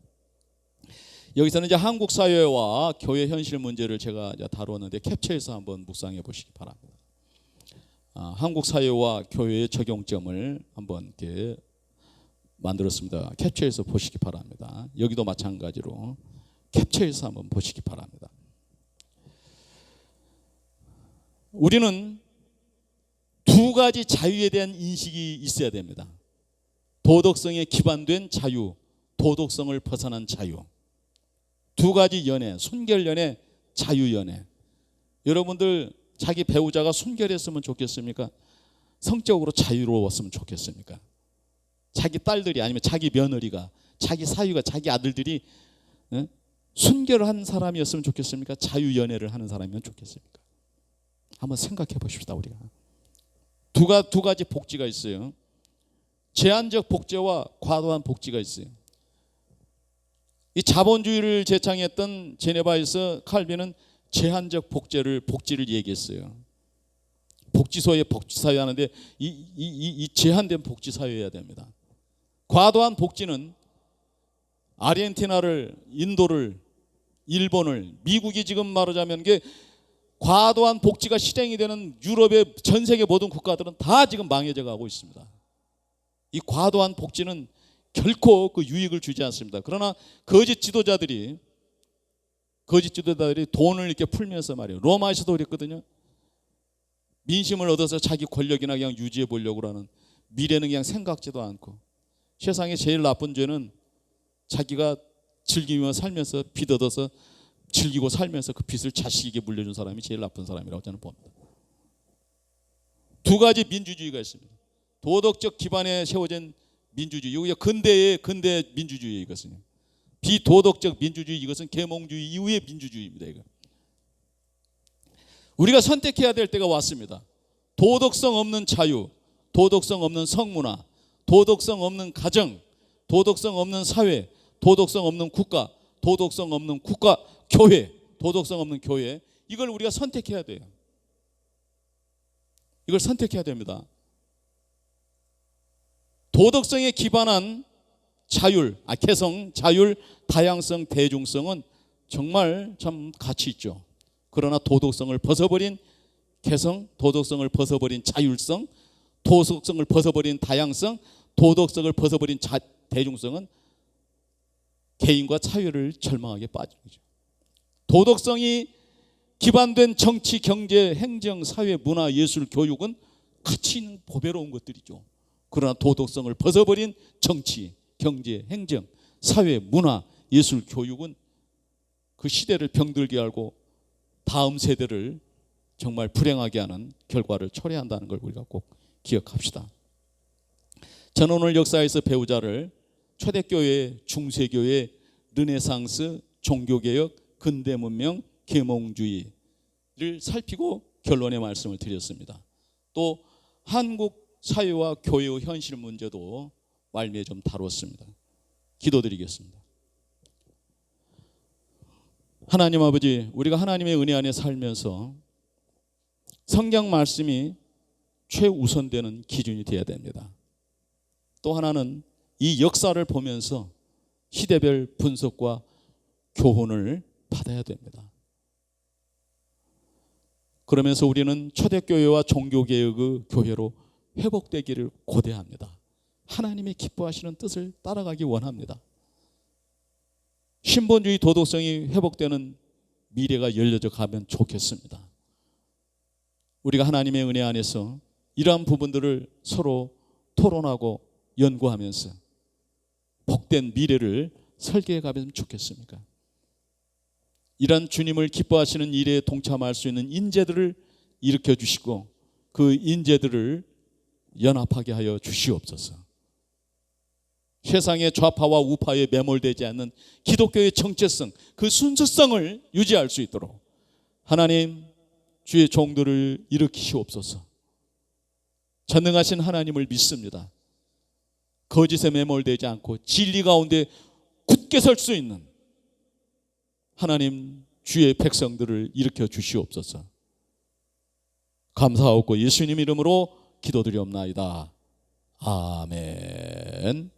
여기서는 이제 한국 사회와 교회 현실 문제를 제가 다루었는데 캡처해서 한번 묵상해 보시기 바랍니다. 한국 사회와 교회의 적용점을 한번 이렇게 만들었습니다. 캡처해서 보시기 바랍니다. 여기도 마찬가지로 캡처해서 한번 보시기 바랍니다. 우리는 두 가지 자유에 대한 인식이 있어야 됩니다. 도덕성에 기반된 자유, 도덕성을 벗어난 자유. 두 가지 연애, 순결연애, 자유연애. 여러분들 자기 배우자가 순결했으면 좋겠습니까? 성적으로 자유로웠으면 좋겠습니까? 자기 딸들이 아니면 자기 며느리가, 자기 사위가, 자기 아들들이 순결한 사람이었으면 좋겠습니까? 자유연애를 하는 사람이면 좋겠습니까? 한번 생각해 보십시다. 우리가 두 가지 복지가 있어요. 제한적 복제와 과도한 복지가 있어요. 이 자본주의를 제창했던 제네바에서 칼빈은 제한적 복지를 얘기했어요. 복지소에 복지사회 하는데 이 제한된 복지사회여야 됩니다. 과도한 복지는 아르헨티나를, 인도를, 일본을, 미국이 지금 말하자면 게 과도한 복지가 실행이 되는 유럽의 전 세계 모든 국가들은 다 지금 망해져 가고 있습니다. 이 과도한 복지는 결코 그 유익을 주지 않습니다. 그러나 거짓 지도자들이 돈을 이렇게 풀면서 말이에요. 로마에서도 그랬거든요. 민심을 얻어서 자기 권력이나 그냥 유지해 보려고 하는, 미래는 그냥 생각지도 않고. 세상에 제일 나쁜 죄는 자기가 즐기며 살면서 빚 얻어서 즐기고 살면서 그 빚을 자식에게 물려준 사람이 제일 나쁜 사람이라고 저는 봅니다. 두 가지 민주주의가 있습니다. 도덕적 기반에 세워진 민주주의, 이거 근대 민주주의 이것은요. 비도덕적 민주주의, 이것은 계몽주의 이후의 민주주의입니다. 이거. 우리가 선택해야 될 때가 왔습니다. 도덕성 없는 자유, 도덕성 없는 성문화, 도덕성 없는 가정, 도덕성 없는 사회, 도덕성 없는 국가, 도덕성 없는 국가 교회, 도덕성 없는 교회, 이걸 우리가 선택해야 돼요. 이걸 선택해야 됩니다. 도덕성에 기반한 자율, 개성, 자율, 다양성, 대중성은 정말 참 가치 있죠. 그러나 도덕성을 벗어버린 개성, 도덕성을 벗어버린 자율성, 도덕성을 벗어버린 다양성, 도덕성을 벗어버린 대중성은 개인과 사회를 절망하게 빠진 거죠. 도덕성이 기반된 정치, 경제, 행정, 사회, 문화, 예술, 교육은 가치 있는 보배로운 것들이죠. 그러나 도덕성을 벗어버린 정치, 경제, 행정, 사회, 문화, 예술, 교육은 그 시대를 병들게 하고 다음 세대를 정말 불행하게 하는 결과를 초래한다는 걸 우리가 꼭 기억합시다. 저는 오늘 역사에서 배우자를 초대교회, 중세교회, 르네상스, 종교개혁, 근대문명, 계몽주의를 살피고 결론의 말씀을 드렸습니다. 또 한국 사회와 교회의 현실 문제도 말미에 좀 다뤘습니다. 기도드리겠습니다. 하나님 아버지, 우리가 하나님의 은혜 안에 살면서 성경 말씀이 최우선되는 기준이 되어야 됩니다. 또 하나는 이 역사를 보면서 시대별 분석과 교훈을 받아야 됩니다. 그러면서 우리는 초대교회와 종교개혁의 교회로 회복되기를 고대합니다. 하나님의 기뻐하시는 뜻을 따라가기 원합니다. 신본주의 도덕성이 회복되는 미래가 열려져 가면 좋겠습니다. 우리가 하나님의 은혜 안에서 이러한 부분들을 서로 토론하고 연구하면서 복된 미래를 설계해 가면 좋겠습니까? 이러한 주님을 기뻐하시는 일에 동참할 수 있는 인재들을 일으켜 주시고 그 인재들을 연합하게 하여 주시옵소서. 세상의 좌파와 우파에 매몰되지 않는 기독교의 정체성, 그 순수성을 유지할 수 있도록 하나님, 주의 종들을 일으키시옵소서. 전능하신 하나님을 믿습니다. 거짓에 매몰되지 않고 진리 가운데 굳게 설 수 있는 하나님, 주의 백성들을 일으켜 주시옵소서. 감사하고 예수님 이름으로 기도드리옵나이다. 아멘.